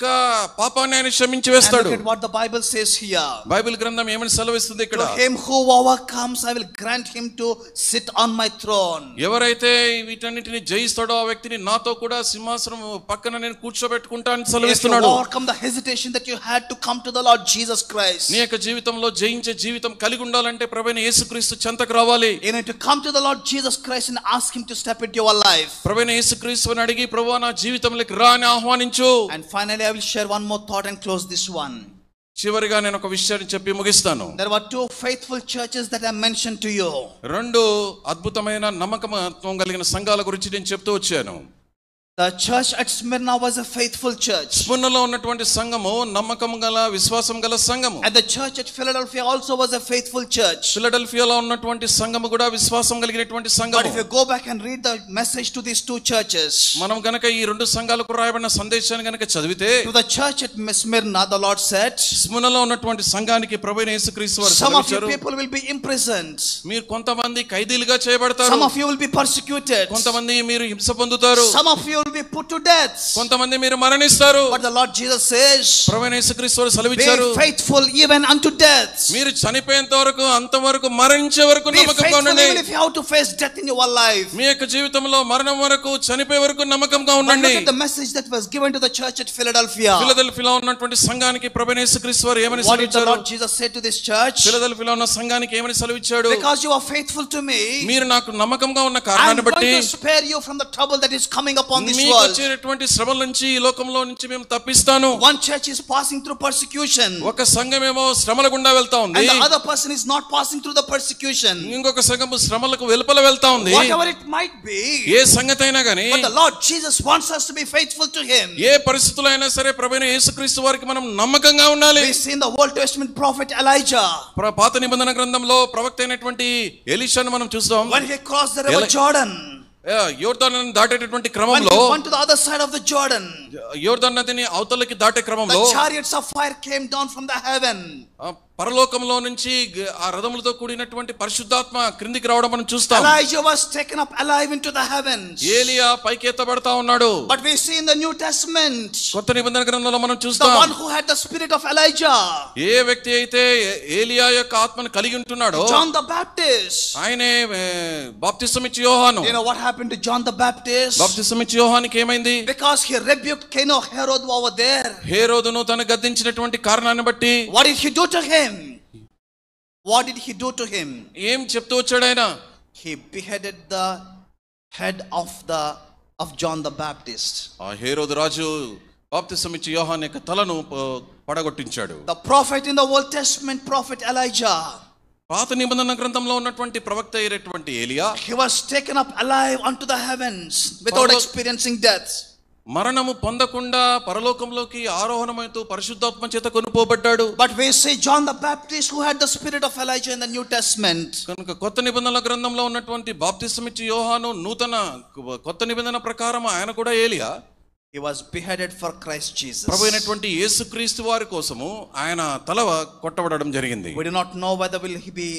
పాపాన్ని ఆయన క్షమించి And వేస్తాడు. look at what the Bible says here. Bible గ్రంథం ఏమని సెలవిస్తుంది ఇక్కడ? To him who overcomes, I will grant him to sit on my throne. ఎవరైతే వీటన్నిటిని జయిస్తాడో ఆ వ్యక్తిని నాతో కూడా సింహాసనం పక్కన నేను కూర్చోబెట్టుకుంటానని If you సెలవిస్తున్నాడు. overcome the hesitation that you had to come to the Lord Jesus Christ, నీ యొక్క జీవితంలో జయించే జీవితం కలిగి ఉండాలంటే ప్రభువైన యేసుక్రీస్తు చెంతకు రావాలి. you need to come to the Lord Jesus Christ and ask him to step into your life. ప్రభువైన యేసుక్రీస్తుని అడిగి, ప్రభువా నా జీవితంలోకి రా అని ఆహ్వానించు. And finally I will share one more thought and close this one. చివరిగా నేను ఒక విషయాన్ని చెప్పి ముగిస్తాను. There were two faithful churches that I mentioned to you. రెండు అద్భుతమైన నమ్మకత్వం కలిగిన సంఘాల గురించి నేను చెప్తూ వచ్చాను. The church at Smyrna was a faithful church. స్ముర్నలో ఉన్నటువంటి సంఘము నమ్మకం గల, విశ్వాసం గల సంఘము. And the church at Philadelphia also was a faithful church. ఫిలడెల్ఫియాలో ఉన్నటువంటి సంఘము కూడా విశ్వాసం కలిగినటువంటి But సంఘము. if you go back and read the message to these two churches, మనం గనక ఈ రెండు సంఘాలకు రాయబడిన సందేశాన్ని గనక చదివితే, to the church at Smyrna the Lord said, స్ముర్నలో ఉన్నటువంటి సంఘానికి ప్రభువైన యేసుక్రీస్తు వారు some of you సెలవిచ్చారు, people will be imprisoned, మీరు కొంతమంది ఖైదీలుగా చేయబడతారు, some of you will be persecuted, కొంతమంది మీరు హింస పొందుతారు, some of you will be put to death. కొంతమంది మీరు మరణిస్తారు. But the Lord Jesus says, ప్రభువైన యేసుక్రీస్తు వారు సెలవిచ్చారు, be faithful even unto death. మీరు చనిపోయేంత వరకు, అంతవరకు, మరణించే వరకు Be నమ్మకంగా faithful ఉండండి. even if you have to face death in your life. మీ యొక్క జీవితంలో మరణం వరకు, చనిపోయే వరకు నమ్మకంగా But ఉండండి. look at the message that was given to the church at Philadelphia. ఫిలదెల్ఫియాలో ఉన్నటువంటి సంఘానికి ప్రభువైన యేసుక్రీస్తు వారు ఏమని What did the సెలవిచ్చారు? Lord Jesus say to this church? ఫిలదెల్ఫియాలో ఉన్న సంఘానికి ఏమని సెలవిచ్చాడు? Because you are faithful to me, మీరు నాకు నమ్మకంగా ఉన్న I am కారణాన్ని going బట్టి to spare you from the trouble that is coming upon this మీకు world. వచ్చేటువంటి శ్రమల నుంచి, ఈ లోకంలో నుంచి మేము తప్పిస్తాను. One church is passing through persecution, ఒక సంఘమేమో శ్రమల గుండా వెళ్తా ఉంది, and the other person is not passing through the persecution. ఇంకొక సంఘము శ్రమలకు వెలుపల వెళ్తా ఉంది. Whatever it might be, ఏ సంగతి అయినా గానీ, but the Lord Jesus wants us to be faithful to him. ఏ పరిస్థితుల్లో అయినా సరే ప్రభువైన యేసుక్రీస్తు వారికి మనం నమ్మకంగా ఉండాలి. We see in the Old Testament prophet Elijah, పాత నిబంధన గ్రంథంలో ప్రవక్త అయినటువంటి ఎలీషాను మనం చూస్తాం. when he crossed the river Jordan, యోర్దాను దాటేటటువంటి when క్రమంలో, he went to the other side of the Jordan, యోర్దాను నదిని అవతలకి దాటే క్రమంలో the chariots of fire came down from the heaven. పరలోకంలో నుంచి ఆ రథములతో కూడినటువంటి పరిశుద్ధాత్మ క్రిందికి రావడం మనం చూస్తాం. Elijah was taken up alive into the heavens. ఏలియా పైకి ఎత్తబడతా ఉన్నాడు. But we see in the New Testament, కొత్త నిబంధన గ్రంథంలో మనం the చూస్తాం, one who had the spirit of Elijah, ఏ వ్యక్తి అయితే ఏలియా యొక్క ఆత్మను కలిగి ఉంటున్నాడో John the Baptist. ఆయనే బాప్తిసం ఇచ్చి యోహాను. You know what happened to John the Baptist? బాప్తిసం ఇచ్చి యోహానికి ఏమైంది? Because he rebuked King Herod over there. హేరోదును తను గద్దించినటువంటి కారణాన్ని బట్టి What did he do to him? What did he do to him? ఏం చెప్తూ వచ్చాడు ఆయన? He beheaded the head of John the Baptist. ఆ హేరోదు రాజు బాప్తిసం ఇచ్చి యోహాను యొక్క తలను పడగొట్టించాడు. The prophet in the Old Testament, prophet Elijah, పాత నిబంధన గ్రంథంలో ఉన్నటువంటి ప్రవక్త అయినటువంటి ఏలియా, he was taken up alive unto the heavens without experiencing death. మరణము పొందకుండా పరలోకంలోకి ఆరోహణమైతూ పరిశుద్ధాత్మ చేత కొనుపోబడ్డాడు. But we see John the Baptist who had the spirit of Elijah in the New Testament. కనుక కొత్త నిబంధనల గ్రంథంలో ఉన్నటువంటి బాప్తిసం ఇచ్చి యోహాను కొత్త నిబంధన ప్రకారం ఆయన కూడా ఏలియా. He was beheaded for Christ Jesus. ప్రభు అయినటువంటి యేసుక్రీస్తు వారి కోసము ఆయన తల కొట్టబడడం జరిగింది. We do not know whether will he be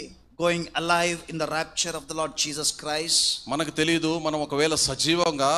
going alive in the rapture of the Lord Jesus Christ. మనకు తెలియదు, మనం ఒకవేళ సజీవంగా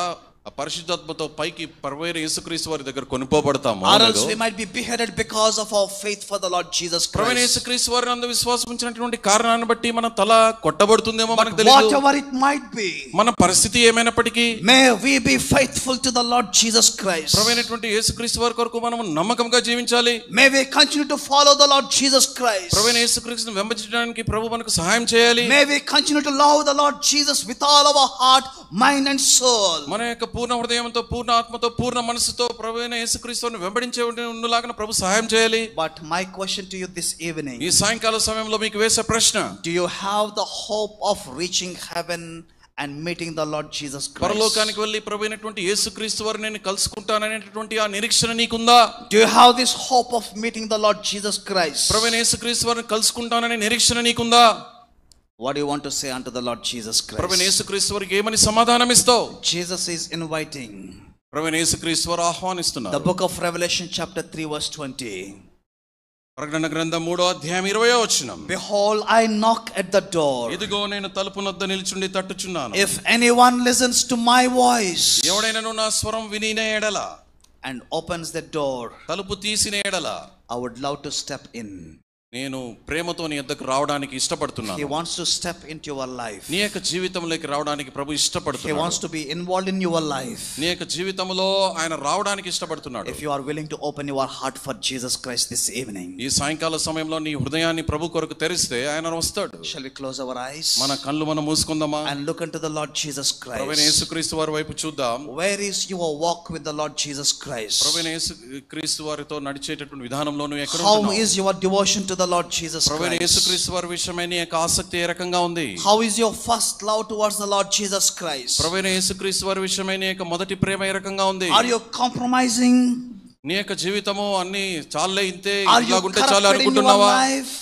ఆ పరిశుద్ధాత్మతో పైకి ప్రభువైన యేసుక్రీస్తు వారి దగ్గర కొనుపోబడతాము. Or else we might be beheaded because of our faith for the Lord Jesus Christ. ప్రభువైన యేసుక్రీస్తు వారిని అందు విశ్వాసం ఉంచినటువంటి కారణాన్ని బట్టి మన తల కొట్టబడుతుందేమో మనకు తెలియదు. Whatever it might be, మన పరిస్థితి ఏమైనప్పటికీ may we be faithful to the Lord Jesus Christ. ప్రభువైనటువంటి యేసుక్రీస్తు వారి కొరకు మనం నమ్మకంగా జీవించాలి. May we continue to follow the Lord Jesus Christ. ప్రభువైన యేసుక్రీస్తును వెంబడించడానికి ప్రభు మనకు సహాయం చేయాలి. May we continue to love the Lord Jesus with all our heart, mind and soul. మన యొక్క పూర్ణ హృదయంతో, పూర్ణ ఆత్మతో, పూర్ణ మనసుతో ప్రభువైన యేసుక్రీస్తును వెంబడించే ఉన్నలాగా ప్రభు సహాయం చేయాలి. But my question to you this evening, ఈ సాయంకాల సమయంలో మీకు వేసే ప్రశ్న, do you have the hope of reaching heaven and meeting the Lord Jesus Christ? పరలోకానికి వెళ్ళి ప్రభువైనటువంటి యేసుక్రీస్తు వారిని నేను కలుసుకుంటాననేటువంటి ఆ నిరీక్షణ నీకుందా? Do you have this hope of meeting the Lord Jesus Christ? ప్రభువైన యేసుక్రీస్తు వారిని కలుసుకుంటాననే నిరీక్షణ నీకుందా? What do you want to say unto the Lord Jesus Christ? ప్రభువైన యేసుక్రీస్తు వారికి ఏమని సమాధానం ఇస్తావు? Jesus is inviting. ప్రభువైన యేసుక్రీస్తు వారు ఆహ్వానిస్తున్నారు. The book of Revelation chapter 3 verse 20. ప్రకటన గ్రంథం 3వ అధ్యాయం 20వ వచనం. Behold, I knock at the door. ఇదిగో నేను తలుపు నొద్ద నిలుచుండి తట్టుచున్నాను. If anyone listens to my voice, ఎవడైనాను నా స్వరం వినిన ఎడల, and opens the door, తలుపు తీసిన ఎడల, I would love to step in. నేను ప్రేమతో నీ యొద్దకు రావడానికి ఇష్టపడుతున్నాను. He wants to step into your life. నీ యొక్క జీవితంలోకి రావడానికి ప్రభు ఇష్టపడుతున్నాడు. He wants to be involved in your life. నీ యొక్క జీవితంలో ఆయన రావడానికి ఇష్టపడుతున్నాడు. If you are willing to open your heart for Jesus Christ this evening, ఈ సాయంకాల సమయంలో నీ హృదయాన్ని ప్రభు కొరకు తెరిస్తే ఆయన వస్తాడు. shall we close our eyes మన కళ్ళు మనం మూసుకుందామా? and look unto the Lord Jesus ప్రభువైన Christ? యేసుక్రీస్తు వారి వైపు చూద్దాం. Where is your walk with the Lord Jesus Christ? ప్రభువైన యేసుక్రీస్తు వారితో నడిచేటటువంటి విధానంలో నువ్వు ఎక్కడ How ఉంటున్నావు? is your devotion to the Lord Jesus ప్రభువైన Christ? యేసుక్రీస్తు వారి విషయమై నీ యొక్క ఆసక్తి ఏ రకంగా ఉంది? How is your first love towards the Lord Jesus Christ? ప్రభువైన యేసుక్రీస్తు వారి విషయమై నీ యొక్క మొదటి ప్రేమ ఏ రకంగా ఉంది? Are you compromising? నీ యొక్క జీవితము అన్ని చాలే ఇంతే Are you ఇలాగుంటే చాలు corrupted in your అనుకుంటున్నావా? life?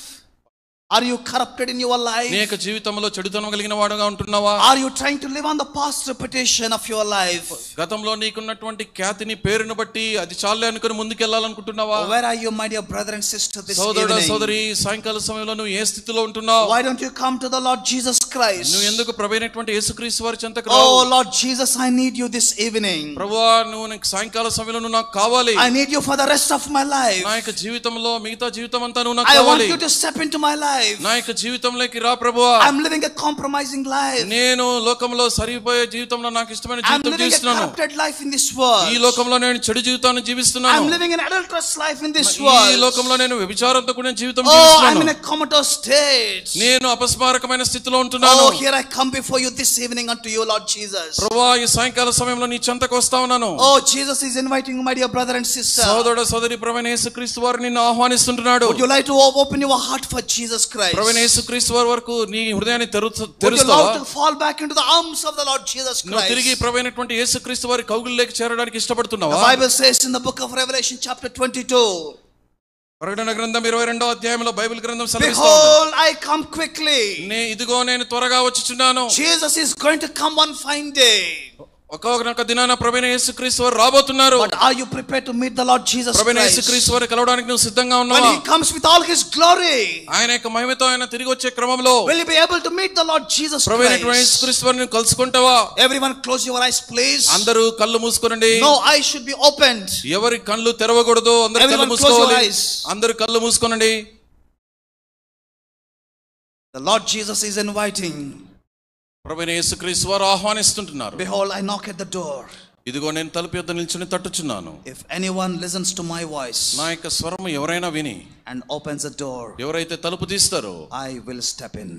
Are you corrupted in your life? నీ యొక్క జీవితంలో చెడుతనం కలిగిన వాడుగా ఉంటున్నావా? Are you trying to live on the past reputation of your life? గతంలో నీకున్నటువంటి ఖ్యాతిని, పేరును బట్టి అది చాలే అనుకుని ముందుకెళ్లాలనుకుంటున్నావా? Where are you, my dear brother and sister, this సోదరుడా, evening? సోదరి, సాయంకాల సమయంలో నువ్వు ఏ స్థితిలో ఉంటున్నావు? Why don't you come to the Lord Jesus Christ? నువ్వు ఎందుకు ప్రభువైనటువంటి యేసుక్రీస్తు వారి చెంతకు రావు? Oh Lord Jesus, I need you this evening. ప్రభువా, నువ్వు నాకు సాయంకాల సమయంలో నువ్వు నాకు కావాలి. I need you for the rest of my life. నా యొక్క జీవితంలో మిగతా జీవితం అంతా నువ్వు నాకు I want కావాలి. you to step into my life. నా యొక్క జీవితంలోకి రా ప్రభువా. I'm living a compromising life. నేను లోకంలో సరిపోయే జీవితంలో నాకు ఇష్టమైన I'm జీవితం living a జీవిస్తున్నాను. corrupted life in this world. ఈ లోకంలో నేను చెడు జీవితాన్ని జీవిస్తున్నాను. I'm living an adulterous life in this ఈ world. లోకంలో నేను వ్యభిచారంతో కూడిన జీవితం Oh, I'm జీవిస్తున్నాను. in a comatose state. నేను అపస్మారకమైన స్థితిలో ఉంటున్నాను. Oh, here I come before you this evening unto you, Lord Jesus. ప్రభువా, ఈ సాయంకాల సమయంలో నీ చెంతకు వస్తా ఉన్నాను. Oh, Jesus is inviting you, my dear brother and sister. సోదరుడు, సోదరి, ప్రభువైన యేసుక్రీస్తు వారు నిన్ను ఆహ్వానిస్తుంటున్నాడు. Would you like to open your heart for Jesus Christ? ప్రభువైన యేసుక్రీస్తు వారి వరకు నీ హృదయాన్ని Would you తెరుస్తావా? love to fall back into the arms of the Lord Jesus నువ్వు తిరిగి Christ? ప్రభువైనటువంటి యేసుక్రీస్తు వారి కౌగిలిలోకి చేరడానికి ఇష్టపడుతున్నావా? The Bible says in the book of Revelation chapter 22, ప్రకటన గ్రంథం 22వ అధ్యాయంలో బైబిల్ గ్రంథం సెలవిస్తోంది. behold, I come quickly. ఇదిగో నేను త్వరగా వచ్చుచున్నాను. Jesus is going to come one fine day. ఒక్కొక్క దినాన ప్రభువైన యేసుక్రీస్తు వారు రాబోతున్నారు. But are you prepared to meet the Lord Jesus ప్రభువైన Christ? యేసుక్రీస్తు వారిని కలవడానికి నువ్వు సిద్ధంగా When ఉన్నావా? he comes with all his glory, ఆయన యొక్క మహిమతో ఆయన తిరిగి వచ్చే క్రమంలో will you be able to meet the Lord Jesus ప్రభువైన Christ? యేసుక్రీస్తు వారిని కలుసుకుంటావా? Everyone close your eyes please. అందరూ కళ్ళు మూసుకోనండి. No eyes should be opened. ఎవరి కళ్ళు తెరవకూడదు. అందరూ కళ్ళు Everyone close your మూసుకోవాలి. eyes. అందరూ కళ్ళు మూసుకోనండి. The Lord Jesus is inviting. ప్రభువైన యేసుక్రీస్తు వారు ఆహ్వానిస్తుంటున్నారు. Behold, I knock at the door. ఇదిగో నేను తలుపు యొద్ద నిల్చుని తట్టుచున్నాను. If anyone listens to my voice నా యొక్క స్వరము ఎవరైనా విని and opens the door, ఎవరైతే తలుపు తీస్తారో I will step in.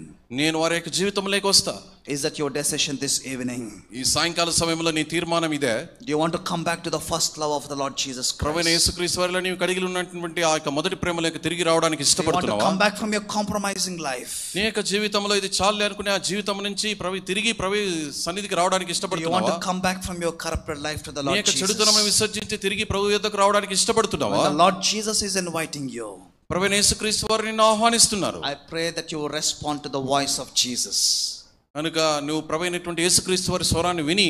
నేను వారి యొక్క జీవితంలోకి వస్తా. Is that your decision this evening? ఈ సాయంకాల సమయంలో నీ తీర్మానం ఇదే? Do you want to come back to the first love of the Lord Jesus ప్రభువైన Christ? యేసుక్రీస్తు వారిలో నీవు కలిగి ఉన్నటువంటి ఆ యొక్క మొదటి ప్రేమలోకి తిరిగి రావడానికి Do you want to ఇష్టపడుతున్నావా? come back from your compromising life? నీ యొక్క జీవితంలో ఇది చాలు అనుకునే ఆ జీవితం నుంచి తిరిగి సన్నిధికి రావడానికి Do you want ఇష్టపడుతున్నావా? to come back from your corrupted life to the నీ Lord యొక్క Jesus? చెడుతనమును విసర్జించి తిరిగి ప్రభు యొద్దకు రావడానికి ఇష్టపడుతున్నావా? When the Lord Jesus is inviting you, ప్రభువైన యేసుక్రీస్తు వారు నిన్ను ఆహ్వానిస్తున్నారు. I pray that you will respond to the voice of Jesus. కనుక నువ్వు ప్రభువైనటువంటి యేసుక్రీస్తు వారి స్వరాన్ని విని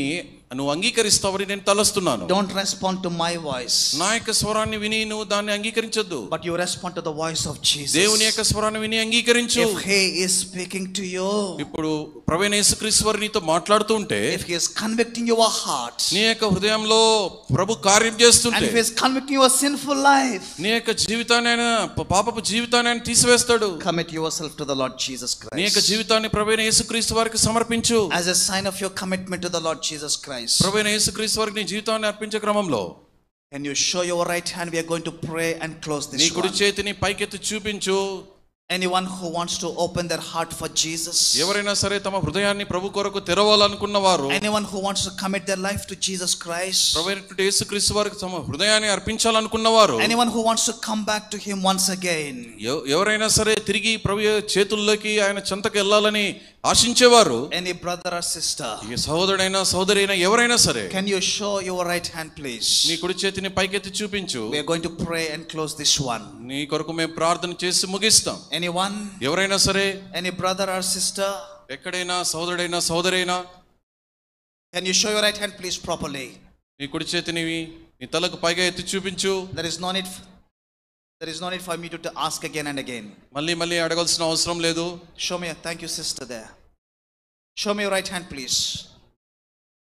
నువ్వు అంగీకరిస్తావని నేను తలస్తున్నాను. Don't respond to my voice, నా యొక్క స్వరాన్ని విని నువ్వు దాన్ని అంగీకరించొద్దు. but you respond to the voice of Jesus. దేవుని యొక్క స్వరాన్ని విని అంగీకరించు. If he is speaking to you, ఇప్పుడు ప్రభువైన యేసుక్రీస్తు వారు నీతో మాట్లాడుతూ ఉంటే, if he is convicting your heart, నీ యొక్క హృదయంలో ప్రభు కార్యం and చేస్తుంటే, if he is convicting your sinful life, నీ యొక్క జీవితాన్ని ఆయన పాపపు జీవితాన్ని ఆయన తీసివేస్తాడు. commit yourself to the Lord Jesus నీ యొక్క Christ. జీవితాన్ని ప్రభువైన యేసుక్రీస్తు వారికి సమర్పించు. As a sign of your commitment to the Lord Jesus Christ, ప్రభువైన యేసుక్రీస్తు వారికి నీ జీవితాన్ని అర్పించే క్రమంలో can you show your right hand? We are going to pray and close నీ this కుడి one. చేతిని పైకెత్తి చూపించు. Anyone who wants to open their heart for Jesus, ఎవరైనా సరే తమ హృదయాన్ని ప్రభు కొరకు తెరవాలనుకున్న వారు, anyone who wants to commit their life to Jesus Christ, ప్రభువైనటువంటి యేసుక్రీస్తు వారికి తమ హృదయాన్ని అర్పించాలనుకున్న వారు, anyone who wants to come back to him once again, ఎవరైనా సరే తిరిగి ప్రభు చేతుల్లోకి ఆయన చెంతకు వెళ్ళాలని ఆశించేవారు, any brother or sister, ఈ సహోదరుడైనా సహోదరైనా ఎవరైనా సరే, can you show your right hand please? నీ కుడి చేతిని పైకెత్తి చూపించు. We are going to pray and close this one. నీ కొరకు మేము ప్రార్థన చేసి ముగిస్తాం. Anyone, ఎవరైనా సరే, any brother or sister, ఎక్కడైనా సహోదరుడైనా సహోదరైనా, can you show your right hand please properly? నీ కుడి చేతిని నీ తలకు పైగా ఎత్తి చూపించు. There is no need for me to ask again and again. మళ్ళీ అడగాల్సిన అవసరం లేదు. Show me. Thank you sister there. Show me your right hand please.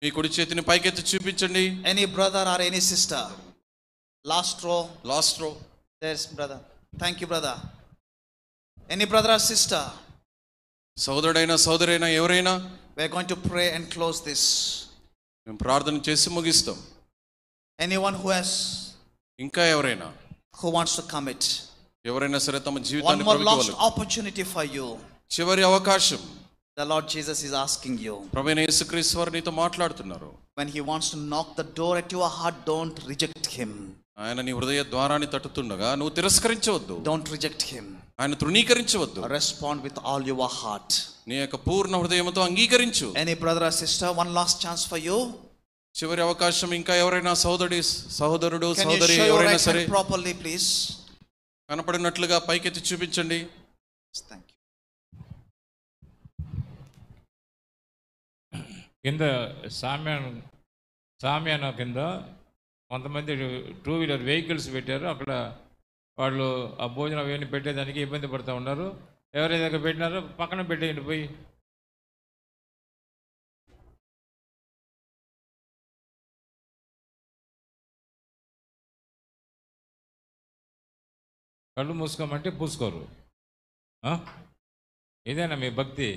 మీ కుడి చేతిని పైకెత్తి చూపించండి. Any brother or any sister? Last row. There's brother. Thank you brother. Any brother or sister? సహోదరుడైనా సహోదరైనా ఎవరైనా, We are going to pray and close this. మేము ప్రార్థన చేసి ముగిస్తాం. Anyone who ఇంకా ఎవరైనా wants to commit. ఎవరైనా సరే తమ One జీవితాన్ని more ప్రభువుకి last ఇవ్వాలి. opportunity for you. చివరి అవకాశం. The Lord Jesus is asking you. ప్రభువైన యేసుక్రీస్తు వారు నీతో మాట్లాడుతున్నారు. When he wants to knock the door at your heart, don't reject him. ఆయన నీ హృదయ ద్వారాన్ని తట్టుతుండగా నువ్వు తిరస్కరించవద్దు. Don't reject him. ఆయన తృణీకరించవద్దు. Respond with all your heart. నీ యొక్క పూర్ణ హృదయంతో అంగీకరించు. Any brother or sister, one last chance for you. చివరి అవకాశం. ఇంకా ఎవరైనా సహోదరుడు Can you సహోదరి show your ఎవరైనా right సరే hand properly please? కనపడినట్లుగా పైకెత్తి చూపించండి. Thank you. కింద సామ్యాన కింద కొంతమంది 2-వీలర్ వెహికల్స్ పెట్టారు. అక్కడ వాళ్ళు ఆ భోజనం అవన్నీ పెట్టేదానికి ఇబ్బంది పడుతూ ఉన్నారు. ఎవరైనా దగ్గర పెట్టినారో పక్కన పెట్టేయండి పోయి. కళ్ళు మూసుకోమంటే పూసుకోరు. ఇదేనా మీ భక్తి?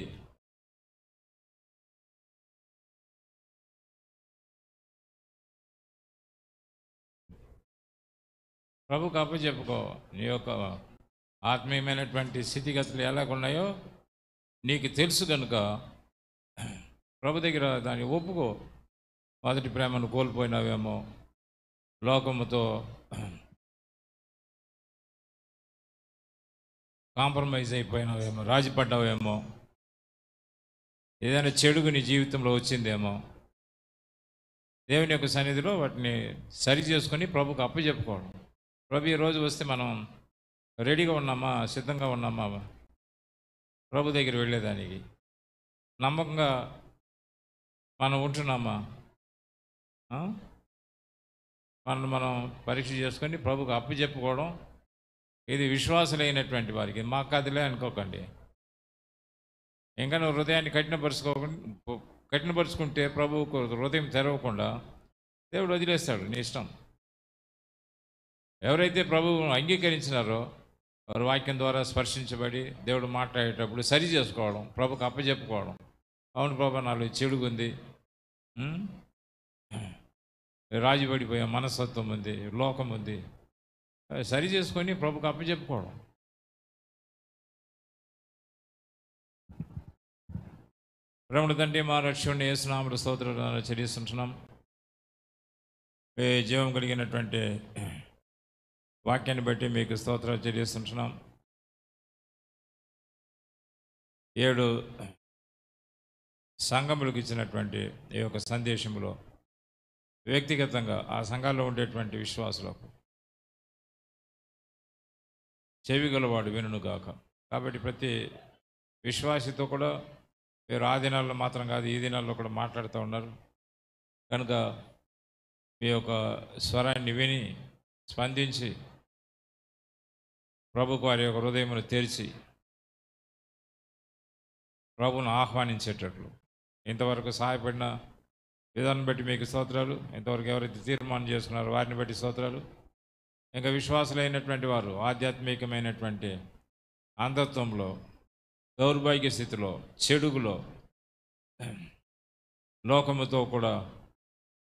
ప్రభుకు అప్పచెప్పుకో. నీ యొక్క ఆత్మీయమైనటువంటి స్థితిగతులు ఎలాగున్నాయో నీకు తెలుసు కనుక ప్రభు దగ్గర దాన్ని ఒప్పుకో. మొదటి ప్రేమను కోల్పోయినావేమో, లోకముతో కాంప్రమైజ్ అయిపోయినావేమో, రాజీపడ్డావేమో, ఏదైనా చెడుగు నీ జీవితంలో వచ్చిందేమో. దేవుని యొక్క సన్నిధిలో వాటిని సరి చేసుకొని ప్రభుకు అప్పచెప్పుకోవడం. ప్రభు ఈరోజు వస్తే మనం రెడీగా ఉన్నామా, సిద్ధంగా ఉన్నామా ప్రభు దగ్గర వెళ్ళేదానికి? నమ్మకంగా మనం ఉంటున్నామా? మనల్ని మనం పరీక్ష చేసుకొని ప్రభుకు అప్పచెప్పుకోవడం, ఇది విశ్వాసులైనటువంటి వారికి. మాకు కదిలే అనుకోకండి. ఇంకా నువ్వు హృదయాన్ని కఠినపరుచుకుంటే ప్రభువుకు హృదయం తెరవకుండా దేవుడు వదిలేస్తాడు, నీ ఇష్టం. ఎవరైతే ప్రభువు అంగీకరించినారో వారు వాక్యం ద్వారా స్పర్శించబడి దేవుడు మాట్లాడేటప్పుడు సరి చేసుకోవడం, ప్రభుకు అప్పచెప్పుకోవడం. అవును ప్రభు, నాలో చెడుగుంది, రాజుపడిపోయే మనస్తత్వం ఉంది, లోకం ఉంది, సరి చేసుకొని ప్రభుకు అప్పచెప్పుకోవడం. ప్రభువు తండ్రి, మా రక్షకుడిని యేసు నామములో స్తోత్రాలు చెల్లిస్తుంటున్నాం. జీవం కలిగినటువంటి వాక్యాన్ని బట్టి మీకు స్తోత్రాలు చెల్లిస్తుంటున్నాం. 7 సంఘములకు ఇచ్చినటువంటి ఈ యొక్క సందేశంలో వ్యక్తిగతంగా ఆ సంఘాల్లో ఉండేటువంటి విశ్వాసులకు చెవిగలవాడు వినుగాక. కాబట్టి ప్రతి విశ్వాసితో కూడా మీరు ఆ దినాల్లో మాత్రం కాదు, ఈ దినాల్లో కూడా మాట్లాడుతూ ఉన్నారు కనుక మీ యొక్క స్వరాన్ని విని స్పందించి ప్రభుకు వారి యొక్క హృదయమును తెరిచి ప్రభువును ఆహ్వానించేటట్లు ఇంతవరకు సహాయపడిన విధానం బట్టి మీకు స్తోత్రాలు. ఇంతవరకు ఎవరైతే తీర్మానం చేసుకున్నారో వారిని బట్టి స్తోత్రాలు. ఇంకా విశ్వాసులైనటువంటి వారు ఆధ్యాత్మికమైనటువంటి అంధత్వంలో, దౌర్భాగ్య స్థితిలో, చెడుగులో, లోకముతో కూడా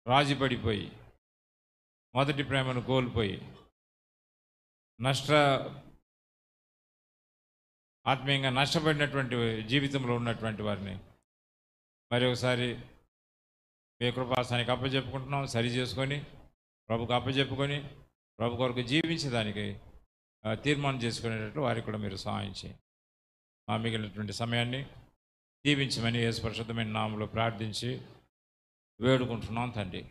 రాజీపడిపోయి మొదటి ప్రేమను కోల్పోయి ఆత్మీయంగా నష్టపడినటువంటి జీవితంలో ఉన్నటువంటి వారిని మరి ఒకసారి మీ కృపాసనానికి అప్పచెప్పుకుంటున్నాం. సరి చేసుకొని ప్రభుకు అప్పచెప్పుకొని ప్రభు కొరకు జీవించేదానికి తీర్మానం చేసుకునేటట్లు వారికి కూడా మీరు సహాయం చేయండి. మా మిగిలినటువంటి సమయాన్ని దీవించమని యేసు పరిశుద్ధమైన నామములో ప్రార్థించి వేడుకుంటున్నాం తండ్రి.